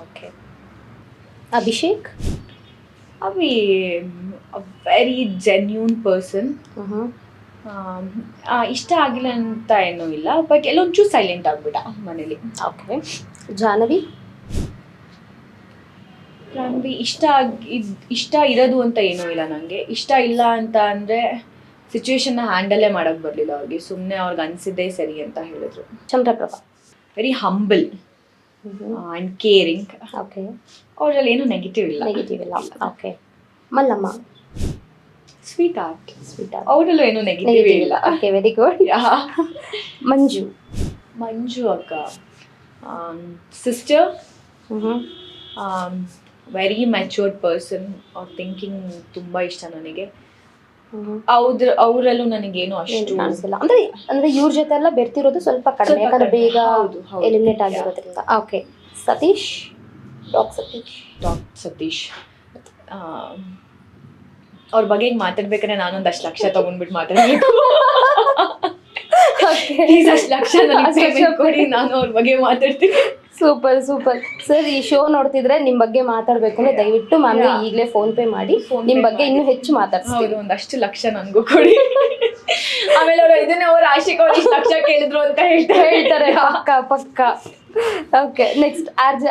[SPEAKER 1] ಓಕೆ ಅಭಿಷೇಕ್.
[SPEAKER 2] ಅವಿ ವೆರಿ ಜೆನ್ಯೂನ್ ಪರ್ಸನ್. ಇಷ್ಟ ಆಗಿಲ್ಲ ಅಂತ ಏನೂ ಇಲ್ಲ, ಬಟ್ ಎಲ್ಲೊಂಚೂರು ಸೈಲೆಂಟ್ ಆಗ್ಬಿಟ್ಟ ಮನೇಲಿ.
[SPEAKER 1] ಓಕೆ ಜಾಹ್ನವಿ.
[SPEAKER 2] ನನಗೆ ಇಷ್ಟ ಇರೋದು ಅಂತ ಏನೂ ಇಲ್ಲ. ನನಗೆ ಇಷ್ಟ ಇಲ್ಲ ಅಂತ ಅಂದರೆ ಸಿಚುವೇಶನ್ನ ಹ್ಯಾಂಡಲೇ ಮಾಡೋಕ್ಕೆ ಬರಲಿಲ್ಲ ಅವ್ರಿಗೆ. ಸುಮ್ಮನೆ ಅವ್ರಿಗೆ ಅನಿಸಿದ್ದೇ ಸರಿ ಅಂತ ಹೇಳಿದ್ರು.
[SPEAKER 1] Chandraprabha.
[SPEAKER 2] Very humble and caring.
[SPEAKER 1] Okay
[SPEAKER 2] ಅವರಲ್ಲಿ ಏನೂ ನೆಗೆಟಿವ್ ಇಲ್ಲ.
[SPEAKER 1] ಓಕೆ ಮಲ್ಲಮ್ಮ.
[SPEAKER 2] Sweetheart. ಅವರಲ್ಲೂ ಏನೂ ನೆಗೆಟಿವ್ ಇಲ್ಲ.
[SPEAKER 1] Okay very good. Manju.
[SPEAKER 2] Manju ಅಕ್ಕ ಸಿಸ್ಟರ್. Very matured person. ಅವ್ರ ಥಿಂಕಿಂಗ್ ತುಂಬ ಇಷ್ಟ ನನಗೆ. ಅವರಲ್ಲೂ ನನಗೇನು ಅಷ್ಟು
[SPEAKER 1] ಕಾಣಿಸಿಲ್ಲ. ಅಂದ್ರೆ ಇವ್ರ ಜೊತೆ ಎಲ್ಲ ಬೆರ್ತಿರೋದು ಸ್ವಲ್ಪ ಕಡಿಮೆ, ಯಾಕಂದ್ರೆ ಬೇಗ ಎಲಿಮಿನೇಟ್ ಆಗಿರೋದ್ರಿಂದ. ಓಕೆ ಸತೀಶ್.
[SPEAKER 2] ಸತೀಶ್ ಅವ್ರ ಬಗ್ಗೆ ಹಿಂಗೆ ಮಾತಾಡ್ಬೇಕಾದ್ರೆ ನಾನೊಂದಷ್ಟು ಲಕ್ಷ ತಗೊಂಡ್ಬಿಟ್ಟು ಮಾತಾಡ್ಬೇಕು. ಅಷ್ಟು ಲಕ್ಷ ನನಗೆ ಕೊಡಿ, ನಾನು ಅವ್ರ ಬಗ್ಗೆ ಮಾತಾಡ್ತೀನಿ.
[SPEAKER 1] Super sir. ಈ ಶೋ ನೋಡ್ತಿದ್ರೆ ನಿಮ್ ಬಗ್ಗೆ ಮಾತಾಡ್ಬೇಕು ಅಂದ್ರೆ ದಯವಿಟ್ಟು ಮ್ಯಾಮ್ಗೆ ಈಗಲೇ ಫೋನ್ ಪೇ ಮಾಡಿ ನಿಮ್ ಬಗ್ಗೆ ಇನ್ನೂ ಹೆಚ್ಚು ಮಾತಾಡ್ಸ್ತೀವಿ.
[SPEAKER 2] ಹೌದು, ಒಂದಷ್ಟು ಲಕ್ಷ ನನಗೂ ಕೊಡಿ. ಆಮೇಲೆ ಅವ್ರು ಇದನ್ನೇ ಅವ್ರ ಆಶಿಕ್ ಅವ್ರು ಇಷ್ಟು ಲಕ್ಷ ಕೇಳಿದ್ರು ಅಂತ ಹೇಳ್ತಾರೆ.
[SPEAKER 1] ಪಕ್ಕ. ಓಕೆ ನೆಕ್ಸ್ಟ್ ಆರ್ಜೆ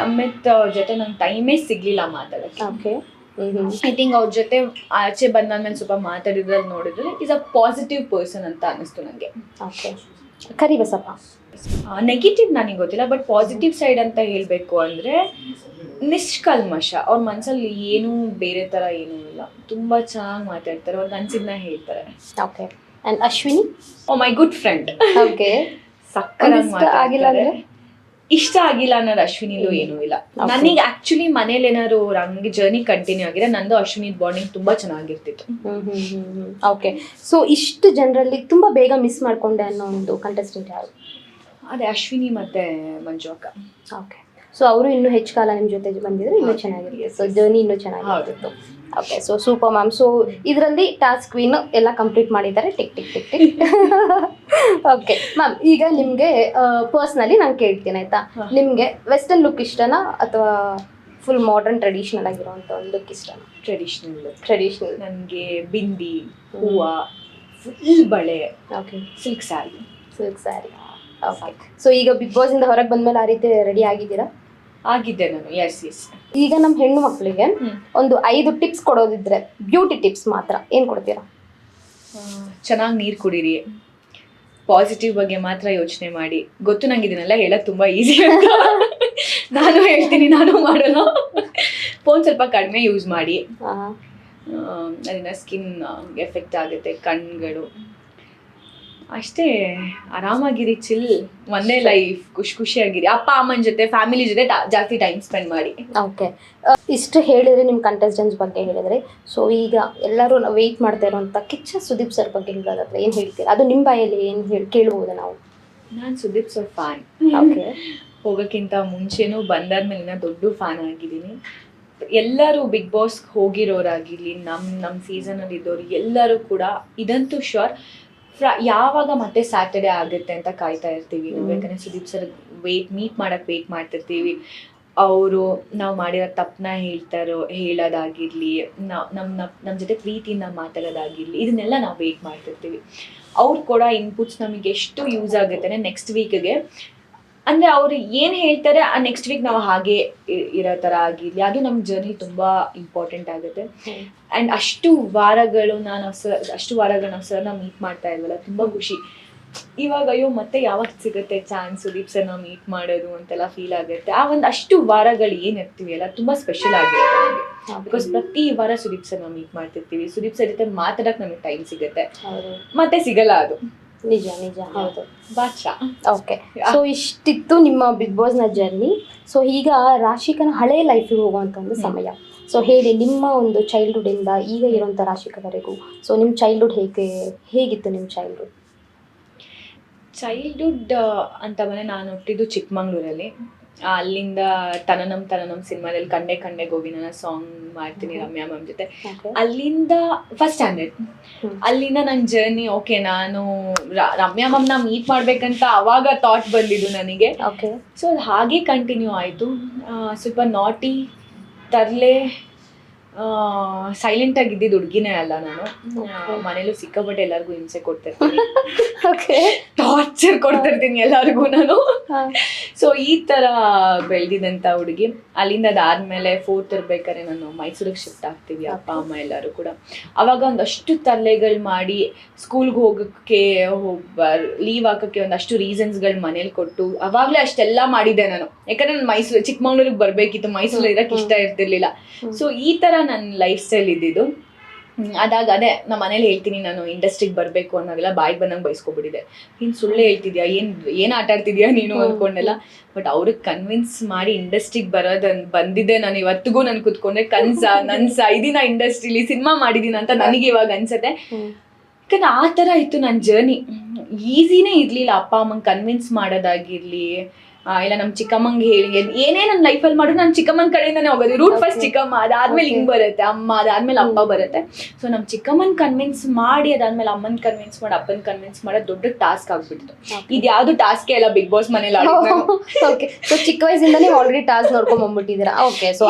[SPEAKER 2] ಅಮಿತ್ ಜೊತೆ ನಂಗೆ ಟೈಮೇ ಸಿಗ್ಲಿಲ್ಲ ಮಾತಾಡಕ್ಕೆ.
[SPEAKER 1] ಓಕೆ
[SPEAKER 2] ಐ ಥಿಂಕ್ ಅವ್ರ ಜೊತೆ ಆಚೆ ಬಂದಾದ್ಮೇಲೆ ಸ್ವಲ್ಪ ಮಾತಾಡಿದ್ರಲ್ಲಿ ನೋಡಿದ್ರೆ ಈಸ್ ಅ ಪಾಸಿಟಿವ್ ಪರ್ಸನ್ ಅಂತ ಅನಿಸ್ತು ನನಗೆ.
[SPEAKER 1] ಓಕೆ ಕರಿಬಸಪ್ಪ.
[SPEAKER 2] ನೆಗೆಟಿವ್ ನನಗೆ ಗೊತ್ತಿಲ್ಲ, ಬಟ್ ಪಾಸಿಟಿವ್ ಸೈಡ್ ಅಂತ ಹೇಳಬೇಕು ಅಂದರೆ ನಿಷ್ಕಲ್ಮಶ. ಅವ್ರ ಮನಸ್ಸಲ್ಲಿ ಏನೂ ಬೇರೆ ಥರ ಏನೂ ಇಲ್ಲ. ತುಂಬ ಚೆನ್ನಾಗಿ ಮಾತಾಡ್ತಾರೆ, ಅವ್ರಿಗೆ ಅನ್ಸಿದ್ನ ಹೇಳ್ತಾರೆ.
[SPEAKER 1] Okay and Ashwini.
[SPEAKER 2] Oh my good friend.
[SPEAKER 1] Okay
[SPEAKER 2] ಸಕ್ಕತ್ತಾಗಿ ಮಾತಾಡ್ತಾರೆ. ಇಷ್ಟ ಆಗಿಲ್ಲ ಅನ್ನೋದು ಅಶ್ವಿನಿಲೂ ಏನೂ ಇಲ್ಲ. ನನಗೆ ಆಕ್ಚುಲಿ ಮನೇಲಿ ಏನಾದ್ರು ಹಂಗೆ ಜರ್ನಿ ಕಂಟಿನ್ಯೂ ಆಗಿದೆ, ನಂದು ಅಶ್ವಿನಿ ಬಾಂಡಿಂಗ್ ತುಂಬಾ ಚೆನ್ನಾಗಿರ್ತಿತ್ತು.
[SPEAKER 1] ಓಕೆ ಸೊ ಇಷ್ಟು ಜನರಲ್ಲಿ ತುಂಬಾ ಬೇಗ ಮಿಸ್ ಮಾಡ್ಕೊಂಡೆ ಅನ್ನೋ ಒಂದು ಕಂಟೆಸ್ಟೆಂಟ್ ಯಾರು?
[SPEAKER 2] ಅದೇ ಅಶ್ವಿನಿ ಮತ್ತೆ ಮಂಜು ಅಕ್ಕ.
[SPEAKER 1] ಓಕೆ ಸೊ ಅವರು ಇನ್ನೂ ಹೆಚ್ಚು ಕಾಲ ನಿಮ್ಮ ಜೊತೆ ಬಂದಿದ್ರೆ ಇನ್ನೂ ಚೆನ್ನಾಗಿರುತ್ತೆ. ಸೊ ಜರ್ನಿ ಇನ್ನೂ ಚೆನ್ನಾಗಿರ್ತಿತ್ತು. Okay so super ma'am. So ಇದರಲ್ಲಿ ಟಾಸ್ಕ್ ಕ್ವೀನ್ ಎಲ್ಲ ಕಂಪ್ಲೀಟ್ ಮಾಡಿದ್ದಾರೆ. ಟಿಕ್. ಓಕೆ ಮ್ಯಾಮ್, ಈಗ ನಿಮಗೆ ಪರ್ಸ್ನಲಿ ನಾನು ಕೇಳ್ತೀನಿ ಆಯ್ತಾ, ನಿಮಗೆ ವೆಸ್ಟರ್ನ್ ಲುಕ್ ಇಷ್ಟನಾ ಅಥವಾ ಫುಲ್ ಮಾಡರ್ನ್ ಟ್ರೆಡಿಷನಲ್ ಆಗಿರೋಂಥ ಒಂದು ಲುಕ್ ಇಷ್ಟನಾ? ಟ್ರೆಡಿಷನಲ್.
[SPEAKER 2] ನನಗೆ ಬಿಂದಿ, ಹೂವು, ಫುಲ್ ಬಳೆ,
[SPEAKER 1] okay
[SPEAKER 2] silk sari.
[SPEAKER 1] Okay so ಈಗ ಬಿಗ್ ಬಾಸ್ ಇಂದ ಹೊರಗೆ ಬಂದ್ಮೇಲೆ ಆ ರೀತಿ ರೆಡಿ ಆಗಿದ್ದೀರಾ?
[SPEAKER 2] ಆಗಿದ್ದೆ ನಾನು. ಎಸ್.
[SPEAKER 1] ಈಗ ನಮ್ಮ ಹೆಣ್ಣು ಮಕ್ಕಳಿಗೆ ಒಂದು 5 ಟಿಪ್ಸ್ ಕೊಡೋದಿದ್ರೆ, ಬ್ಯೂಟಿ ಟಿಪ್ಸ್ ಮಾತ್ರ, ಏನು ಕೊಡ್ತೀರಾ?
[SPEAKER 2] ಚೆನ್ನಾಗಿ ನೀರು ಕುಡೀರಿ, ಪಾಸಿಟಿವ್ ಬಗ್ಗೆ ಮಾತ್ರ ಯೋಚನೆ ಮಾಡಿ. ಗೊತ್ತು ನಂಗೆ ಇದನ್ನೆಲ್ಲ ಹೇಳೋದು ತುಂಬ ಈಸಿ ಅಂತ, ನಾನು ಹೇಳ್ತೀನಿ, ನಾನು ಮಾಡೋಣ. ಫೋನ್ ಸ್ವಲ್ಪ ಕಡಿಮೆ ಯೂಸ್ ಮಾಡಿ, ಅದರಿಂದ ಸ್ಕಿನ್ ಎಫೆಕ್ಟ್ ಆಗುತ್ತೆ, ಕಣ್ಗಳು. ಅಷ್ಟೇ, ಆರಾಮಾಗಿರಿ, ಚಿಲ್, ಒಂದೇ ಲೈಫ್, ಖುಷಿಯಾಗಿರಿ. ಅಪ್ಪ ಅಮ್ಮನ ಜೊತೆ, ಫ್ಯಾಮಿಲಿ ಜೊತೆ ಜಾಸ್ತಿ ಟೈಮ್ ಸ್ಪೆಂಡ್ ಮಾಡಿ.
[SPEAKER 1] ಓಕೆ, ಇಷ್ಟು ಹೇಳಿದ್ರೆ ನಿಮ್ಮ ಕಂಟೆಸ್ಟೆಂಟ್ಸ್ ಬಗ್ಗೆ ಹೇಳಿದ್ರೆ, ಸೊ ಈಗ ಎಲ್ಲರೂ ವೆಯ್ಟ್ ಮಾಡ್ತಾ ಇರೋಂಥ ಕಿಚ್ಚ ಸುದೀಪ್ ಸರ್ ಬಗ್ಗೆ ಹೇಳೋದಾದ್ರೆ ಏನು ಹೇಳ್ತೀರಾ? ಅದು ನಿಮ್ಮ ಬಾಯಲ್ಲಿ ಏನು ಕೇಳ್ಬೋದು ನಾವು?
[SPEAKER 2] ನಾನು ಸುದೀಪ್ ಸರ್ ಫ್ಯಾನ್.
[SPEAKER 1] ಓಕೆ,
[SPEAKER 2] ಹೋಗೋಕ್ಕಿಂತ ಮುಂಚೆನೂ ಬಂದಾದ್ಮೇಲೆ ದೊಡ್ಡ ಫ್ಯಾನ್ ಆಗಿದ್ದೀನಿ. ಎಲ್ಲರೂ ಬಿಗ್ ಬಾಸ್ ಹೋಗಿರೋರಾಗಿರಲಿ, ನಮ್ಮ ಸೀಸನಲ್ಲಿ ಇದ್ದವರು ಎಲ್ಲರೂ ಕೂಡ ಇದಂತೂ ಶ್ಯೂರ್ ಯಾವಾಗ ಮತ್ತೆ ಸ್ಯಾಟರ್ಡೆ ಆಗುತ್ತೆ ಅಂತ ಕಾಯ್ತಾ ಇರ್ತೀವಿ. ಯಾಕಂದರೆ ಸುದೀಪ್ ಸರ್ ಮೀಟ್ ಮಾಡೋಕ್ಕೆ ವೆಯ್ಟ್ ಮಾಡ್ತಿರ್ತೀವಿ. ಅವರು ನಾವು ಮಾಡಿರೋ ತಪ್ಪನ್ನ ಹೇಳೋದಾಗಿರಲಿ, ನಮ್ಮ ಜೊತೆ ಪ್ರೀತಿಯಿಂದ ಮಾತಾಡೋದಾಗಿರಲಿ, ಇದನ್ನೆಲ್ಲ ನಾವು ವೆಯ್ಟ್ ಮಾಡ್ತಿರ್ತೀವಿ. ಅವ್ರು ಕೂಡ ಇನ್ಪುಟ್ಸ್ ನಮಗೆ ಎಷ್ಟು ಯೂಸ್ ಆಗುತ್ತೆ ನೆಕ್ಸ್ಟ್ ವೀಕ್ಗೆ. ಅಂದರೆ ಅವರು ಏನು ಹೇಳ್ತಾರೆ ಆ ನೆಕ್ಸ್ಟ್ ವೀಕ್ ನಾವು ಹಾಗೆ ಇರೋ ಥರ ಆಗಿರಲಿ, ಅದು ನಮ್ಮ ಜರ್ನಿ ತುಂಬ ಇಂಪಾರ್ಟೆಂಟ್ ಆಗುತ್ತೆ. ಆ್ಯಂಡ್ ಅಷ್ಟು ವಾರಗಳು ನಾವು ಸರ್ನ ಮೀಟ್ ಮಾಡ್ತಾ ಇಲ್ವಲ್ಲ, ತುಂಬ ಖುಷಿ. ಇವಾಗ ಅಯ್ಯೋ ಮತ್ತೆ ಯಾವಾಗ ಸಿಗುತ್ತೆ ಚಾನ್ಸ್ ಸುದೀಪ್ ಸರ್ನ ಮೀಟ್ ಮಾಡೋದು ಅಂತೆಲ್ಲ ಫೀಲ್ ಆಗುತ್ತೆ. ಆ ಒಂದು ಅಷ್ಟು ವಾರಗಳು ಏನಿರ್ತೀವಿ ಅಲ್ಲ ತುಂಬ ಸ್ಪೆಷಲ್ ಆಗಿರುತ್ತೆ ನಮಗೆ. ಬಿಕಾಸ್ ಪ್ರತಿ ವಾರ ಸುದೀಪ್ ಸರ್ನ ಮೀಟ್ ಮಾಡ್ತಿರ್ತೀವಿ, ಸುದೀಪ್ ಸರ್ ಜೊತೆ ಮಾತಾಡಕ್ಕೆ ನಮಗೆ ಟೈಮ್ ಸಿಗುತ್ತೆ, ಮತ್ತೆ ಸಿಗಲ್ಲ ಅದು.
[SPEAKER 1] ನಿಜ ನಿಜ ಹೌದು.
[SPEAKER 2] ಬಾದ್ಶಾ.
[SPEAKER 1] ಓಕೆ, ಸೊ ಇಷ್ಟಿತ್ತು ನಿಮ್ಮ ಬಿಗ್ ಬಾಸ್ನ ಜರ್ನಿ. ಸೊ ಈಗ ರಾಶಿಕನ ಹಳೆ ಲೈಫಿಗೆ ಹೋಗುವಂಥ ಒಂದು ಸಮಯ. ಸೊ ಹೇಳಿ, ನಿಮ್ಮ ಒಂದು ಚೈಲ್ಡ್ಹುಡ್ಡಿಂದ ಈಗ ಇರೋಂಥ ರಾಶಿಕವರೆಗೂ, ಸೊ ನಿಮ್ಮ ಚೈಲ್ಡ್ಹುಡ್ ಹೇಗಿತ್ತು ನಿಮ್ಮ ಚೈಲ್ಡ್ಹುಡ್?
[SPEAKER 2] ಚೈಲ್ಡ್ಹುಡ್ ಅಂತ ಬಂದರೆ ನಾನು ಹುಟ್ಟಿದ್ದು ಚಿಕ್ಕಮಂಗ್ಳೂರಲ್ಲಿ. ಅಲ್ಲಿಂದ ತನನಂ ಸಿನಿಮಾದಲ್ಲಿ ಕಂಡೆ ಕಂಡೆ ಗೋವಿನ ಸಾಂಗ್ ಮಾಡ್ತೀನಿ ರಮ್ಯಾ ಮ್ಯಾಮ್ ಜೊತೆ. ಅಲ್ಲಿಂದ ಫಸ್ಟ್ ಸ್ಟ್ಯಾಂಡರ್ಡ್, ಅಲ್ಲಿಂದ ನನ್ನ ಜರ್ನಿ. ಓಕೆ, ನಾನು ರಮ್ಯಾ ಮ್ಯಾಮ್ನ ಮೀಟ್ ಮಾಡ್ಬೇಕಂತ ಅವಾಗ ಥಾಟ್ ಬಂದಿದ್ದು ನನಗೆ.
[SPEAKER 1] ಓಕೆ,
[SPEAKER 2] ಸೊ ಅದು ಹಾಗೆ ಕಂಟಿನ್ಯೂ ಆಯಿತು. ಸ್ವಲ್ಪ ನಾಟಿ, ತರ್ಲೆ, ಸೈಲೆಂಟ್ ಆಗಿದ್ದಿದ್ದು ಹುಡುಗಿನೇ ಅಲ್ಲ ನಾನು. ಮನೇಲೂ ಸಿಕ್ಕಾಪಟ್ಟೆ ಎಲ್ಲರಿಗೂ ಹಿಂಸೆ ಕೊಡ್ತಿರ್ತೀನಿ, ಟಾರ್ಚರ್ ಕೊಡ್ತಿರ್ತೀನಿ ಎಲ್ಲರಿಗೂ ನಾನು. ಸೊ ಈ ಥರ ಬೆಳೆದಿದ್ದಂಥ ಹುಡುಗಿ. ಅಲ್ಲಿಂದ ಅದಾದಮೇಲೆ 4th ಇರ್ಬೇಕಾದ್ರೆ ನಾನು ಮೈಸೂರಿಗೆ ಶಿಫ್ಟ್ ಆಗ್ತೀವಿ, ಅಪ್ಪ ಅಮ್ಮ ಎಲ್ಲರೂ ಕೂಡ. ಅವಾಗ ಒಂದಷ್ಟು ತಲೆಗಳು ಮಾಡಿ ಸ್ಕೂಲ್ಗೆ ಹೋಗೋಕ್ಕೆ ಲೀವ್ ಹಾಕೋಕ್ಕೆ ಒಂದಷ್ಟು ರೀಸನ್ಸ್ಗಳು ಮನೇಲಿ ಕೊಟ್ಟು ಅವಾಗಲೇ ಅಷ್ಟೆಲ್ಲ ಮಾಡಿದ್ದೆ ನಾನು. ಯಾಕಂದರೆ ನಾನು ಚಿಕ್ಕಮಂಗ್ಳೂರಿಗೆ ಬರಬೇಕಿತ್ತು, ಮೈಸೂರಲ್ಲಿ ಇರೋಕ್ಕೆ ಇಷ್ಟ ಇರ್ತಿರ್ಲಿಲ್ಲ. ಸೊ ಈ ಥರ ನನ್ನ ಲೈಫ್ ಸ್ಟೈಲ್ ಇದ್ದಿದ್ದು. ಅದಾಗ ಅದೇ ನಮ್ಮ ಮನೇಲಿ ಹೇಳ್ತೀನಿ, ನಾನು ಇಂಡಸ್ಟ್ರಿಗೆ ಬರಬೇಕು ಅನ್ನೋದೆಲ್ಲ ಬಾಯಿಗೆ ಬಂದಂಗೆ ಬಯಸ್ಕೊಬಿಟ್ಟಿದೆ. ನೀನು ಸುಳ್ಳು ಹೇಳ್ತಿದ್ಯಾ, ಏನು ಆಟ ಆಡ್ತಿದ್ಯಾ ನೀನು ಅಂದ್ಕೊಂಡೆಲ್ಲ. ಬಟ್ ಅವ್ರಿಗೆ ಕನ್ವಿನ್ಸ್ ಮಾಡಿ ಇಂಡಸ್ಟ್ರಿಗೆ ಬಂದಿದ್ದೆ ನಾನು. ಇವತ್ತಿಗೂ ನಾನು ಕೂತ್ಕೊಂಡ್ರೆ ನನ್ಸ ಇದೀನ ಇಂಡಸ್ಟ್ರಿಲಿ ಸಿನಿಮಾ ಮಾಡಿದೀನಿ ಅಂತ ನನಗೆ ಇವಾಗ ಅನ್ಸುತ್ತೆ. ಯಾಕಂದ್ರೆ ಆ ಥರ ಇತ್ತು ನನ್ನ ಜರ್ನಿ. ಈಸಿನೇ ಇರಲಿಲ್ಲ ಅಪ್ಪ ಅಮ್ಮಂಗೆ ಕನ್ವಿನ್ಸ್ ಮಾಡೋದಾಗಿರಲಿ, ಇಲ್ಲ ನಮ್ಮ ಚಿಕ್ಕಮ್ಮಂಗೆ ಹೇಳಿ ಏನೇ ನನ್ನ ಲೈಫಲ್ಲಿ ಮಾಡೋದು ನಾನು ಚಿಕ್ಕಮ್ಮನ ಕಡೆಯಿಂದನೇ ಹೋಗೋದು. ರೂಟ್ ಫಸ್ಟ್ ಚಿಕ್ಕಮ್ಮ, ಅದಾದ್ಮೇಲೆ ಹಿಂಗೆ ಬರುತ್ತೆ ಅಮ್ಮ, ಅದಾದ್ಮೇಲೆ ಅಪ್ಪ ಬರುತ್ತೆ. ಸೊ ನಮ್ಮ ಚಿಕ್ಕಮ್ಮನ ಕನ್ವಿನ್ಸ್ ಮಾಡಿ, ಅದಾದ್ಮೇಲೆ ಅಮ್ಮನ ಕನ್ವಿನ್ಸ್ ಮಾಡಿ, ಅಪ್ಪನ ಕನ್ವಿನ್ಸ್ ಮಾಡೋದು ದೊಡ್ಡ ಟಾಸ್ಕ್ ಆಗ್ಬಿಡ್ತು. ಇದು ಯಾವುದು ಟಾಸ್ಕೇ ಅಲ್ಲ ಬಿಗ್ ಬಾಸ್ ಮನೇಲಿ.
[SPEAKER 1] ಓಕೆ, ಸೊ ಚಿಕ್ಕ ವಯಸ್ಸಿಂದ ನೀವು ಆಲ್ರೆಡಿ ಟಾಸ್ಕ್ ನೋಡ್ಕೊಂಡ್ ಬಂದ್ಬಿಟ್ಟಿದ್ದೀರಾ. ಓಕೆ, ಸೊ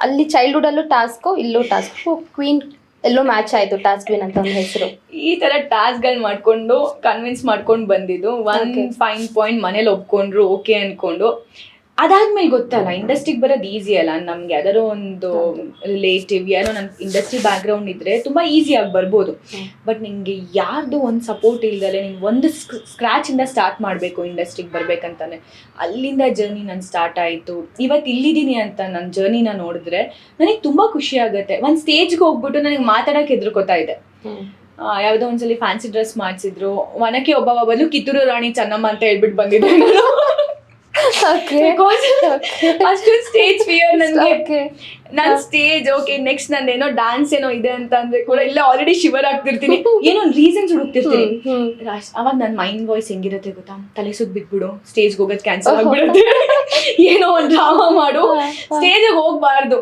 [SPEAKER 1] ಅಲ್ಲಿ ಚೈಲ್ಡ್ಹುಡ್ ಅಲ್ಲೂ ಟಾಸ್ಕು, ಇಲ್ಲೂ ಟಾಸ್ಕ್. ಕ್ವೀನ್ ಎಲ್ಲೋ ಮ್ಯಾಚ್ ಆಯ್ತು, ಟಾಸ್ಕ್ ವಿನ್ ಅಂತ ಒಂದು ಹೆಸರು.
[SPEAKER 2] ಈ ತರ ಟಾಸ್ಕ್ಗಳು ಮಾಡ್ಕೊಂಡು ಕನ್ವಿನ್ಸ್ ಮಾಡ್ಕೊಂಡು ಬಂದಿದ್ದು. ಫೈನ್ ಪಾಯಿಂಟ್ ಮನೇಲಿ ಒಪ್ಕೊಂಡ್ರು, ಓಕೆ ಅನ್ಕೊಂಡು. ಅದಾದ್ಮೇಲೆ ಗೊತ್ತಲ್ಲ, ಇಂಡಸ್ಟ್ರಿಗೆ ಬರೋದು ಈಸಿ ಅಲ್ಲ. ನಮ್ಗೆ ಯಾವ್ದಾದ್ರು ಒಂದು ರಿಲೇಟಿವ್ ಏನೋ ನನ್ನ ಇಂಡಸ್ಟ್ರಿ ಬ್ಯಾಕ್ಗ್ರೌಂಡ್ ಇದ್ರೆ ತುಂಬಾ ಈಸಿಯಾಗಿ ಬರ್ಬೋದು. ಬಟ್ ನಿಂಗೆ ಯಾರ್ದು ಒಂದು ಸಪೋರ್ಟ್ ಇಲ್ದಲೆ ನೀನು ಒಂದು ಸ್ಕ್ರಾಚಿಂದ ಸ್ಟಾರ್ಟ್ ಮಾಡಬೇಕು ಇಂಡಸ್ಟ್ರಿಗೆ ಬರ್ಬೇಕಂತಾನೆ. ಅಲ್ಲಿಂದ ಜರ್ನಿ ನಾನು ಸ್ಟಾರ್ಟ್ ಆಯಿತು. ಇವತ್ತು ಇಲ್ಲಿದ್ದೀನಿ ಅಂತ ನನ್ನ ಜರ್ನಿನ ನೋಡಿದ್ರೆ ನನಗೆ ತುಂಬ ಖುಷಿ ಆಗುತ್ತೆ. ಒಂದು ಸ್ಟೇಜ್ಗೆ ಹೋಗ್ಬಿಟ್ಟು ನನಗೆ ಮಾತಾಡೋಕೆ ಹೆದರ್ಕೋತಾ ಇದೆ. ಯಾವುದೋ ಒಂದ್ಸಲಿ ಫ್ಯಾನ್ಸಿ ಡ್ರೆಸ್ ಮಾಡಿಸಿದ್ರು, ಒನಕೆ ಒಬ್ಬವ ಬದಲು ಕಿತ್ತೂರು ರಾಣಿ ಚೆನ್ನಮ್ಮ ಅಂತ ಹೇಳ್ಬಿಟ್ಟು ಬಂದಿದ್ದೆ ನಾನು. ಅಷ್ಟು ಸ್ಟೇಜ್ ಫಿಯರ್ ನನಗೆ. ನನ್ನ ಸ್ಟೇಜ್ ಓಕೆ, ನೆಕ್ಸ್ಟ್ ನಂದೇನೋ ಡ್ಯಾನ್ಸ್ ಏನೋ ಇದೆ ಅಂತ ಅಂದ್ರೆ ಕೂಡ ಇಲ್ಲ ಆಲ್ರೆಡಿ ಶಿವರ್ ಆಗ್ತಿರ್ತೀನಿ, ಏನೋ ರೀಸನ್ಸ್ ಹುಡುಕ್ತಿರ್ತೀನಿ. ಅವಾಗ ನನ್ನ ಮೈಂಡ್ ವಾಯ್ಸ್ ಹೆಂಗಿರುತ್ತೆ ಗೊತ್ತಾ, ತಲೆ ಸುತ್ತ ಬಿಟ್ಬಿಡು, ಸ್ಟೇಜ್ಗೆ ಹೋಗೋದು ಕ್ಯಾನ್ಸಲ್ ಆಗ್ಬಿಡುತ್ತೆ, ಏನೋ ಒಂದು ಡ್ರಾಮಾ ಮಾಡು, ಸ್ಟೇಜಿಗೆ ಹೋಗ್ಬಾರ್ದು.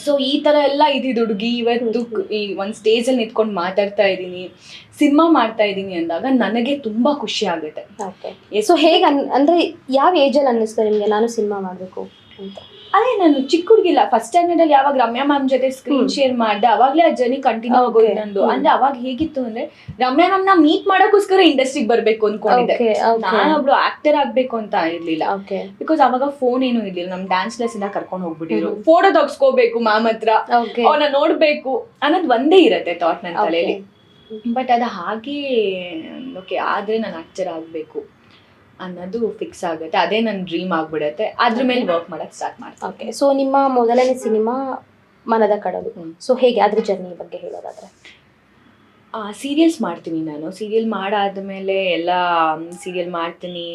[SPEAKER 2] ಸೊ ಈ ತರ ಎಲ್ಲ ಇದ್ದಿದ್ದು ಹುಡುಗಿ. ಇವತ್ತು ಈ ಒಂದು ಸ್ಟೇಜಲ್ಲಿ ನಿಂತ್ಕೊಂಡು ಮಾತಾಡ್ತಾ ಇದ್ದೀನಿ, ಸಿನಿಮಾ ಮಾಡ್ತಾ ಇದ್ದೀನಿ ಅಂದಾಗ ನನಗೆ ತುಂಬಾ ಖುಷಿ ಆಗುತ್ತೆ.
[SPEAKER 1] ಸೊ ಹೇಗೆ ಅಂದ್ರೆ ಯಾವ ಏಜಲ್ಲಿ ಅನ್ನಿಸ್ತು ನಿಮ್ಗೆ ನಾನು ಸಿನಿಮಾ ಮಾಡ್ಬೇಕು ಅಂತ?
[SPEAKER 2] ಅದೇ ನಾನು ಚಿಕ್ಕ ಹುಡುಗಿಲ್ಲ, ಫಸ್ಟ್ ಸ್ಟ್ಯಾಂಡರ್ಡ್ ಅಲ್ಲಿ ಯಾವಾಗ ರಮ್ಯಾ ಮ್ಯಾಮ್ ಜೊತೆ ಸ್ಕ್ರೀನ್ ಶೇರ್ ಮಾಡ್ದೆ ಅವಾಗಲೇ ಆ ಜರ್ನಿ ಕಂಟಿನ್ಯೂ ಆಗೋದು ನಂದು. ಅಂದ್ರೆ ಅವಾಗ ಹೇಗಿತ್ತು ಅಂದ್ರೆ ರಮ್ಯಾ ಮ್ಯಾಮ್ ನ ಮೀಟ್ ಮಾಡೋಕ್ಕೋಸ್ಕರ ಇಂಡಸ್ಟ್ರಿಗೆ ಬರ್ಬೇಕು ಅನ್ಕೊಂಡಿದ್ದೆ. ನಾನೊಬ್ಳು ಆಕ್ಟರ್ ಆಗ್ಬೇಕು ಅಂತ ಇರ್ಲಿಲ್ಲ. ಬಿಕಾಸ್ ಅವಾಗ ಫೋನ್ ಏನು ಇರ್ಲಿಲ್ಲ. ನಮ್ ಡ್ಯಾನ್ಸ್ ಕ್ಲಾಸ್ ಇಂದ ಕರ್ಕೊಂಡು ಹೋಗ್ಬಿಟ್ಟಿದ್ರು, ಫೋಟೋ ತೆಗ್ಸ್ಕೋಬೇಕು ಮ್ಯಾಮ್ ಹತ್ರ, ಅವ್ರನ್ನ ನೋಡ್ಬೇಕು ಅನ್ನೋದು ಒಂದೇ ಇರತ್ತೆ ಥಾಟ್ ನನ್ನ ತಲೆಯಲ್ಲಿ. ಬಟ್ ಅದು ಹಾಗೆ ಓಕೆ ಆದ್ರೆ ನಾನು ಆಕ್ಟರ್ ಆಗ್ಬೇಕು ಅನ್ನೋದು ಫಿಕ್ಸ್ ಆಗುತ್ತೆ. ಅದೇ ನನ್ನ ಡ್ರೀಮ್ ಆಗ್ಬಿಡತ್ತೆ. ಅದ್ರ ಮೇಲೆ ವರ್ಕ್ ಮಾಡಕ್ ಸ್ಟಾರ್ಟ್ ಮಾಡ್ತೀನಿ.
[SPEAKER 1] ಓಕೆ, ಸೊ ನಿಮ್ಮ ಮೊದಲನೇ ಸಿನಿಮಾ ಮನದ ಕಡಲು, ಸೊ ಹೇಗೆ ಅದ್ರ ಜರ್ನಿ ಬಗ್ಗೆ ಹೇಳೋದಾದ್ರೆ?
[SPEAKER 2] ಸೀರಿಯಲ್ಸ್ ಮಾಡ್ತೀನಿ ನಾನು. ಸೀರಿಯಲ್ ಮಾಡಾದ್ಮೇಲೆ ಎಲ್ಲ ಸೀರಿಯಲ್ ಮಾಡ್ತೀನಿ,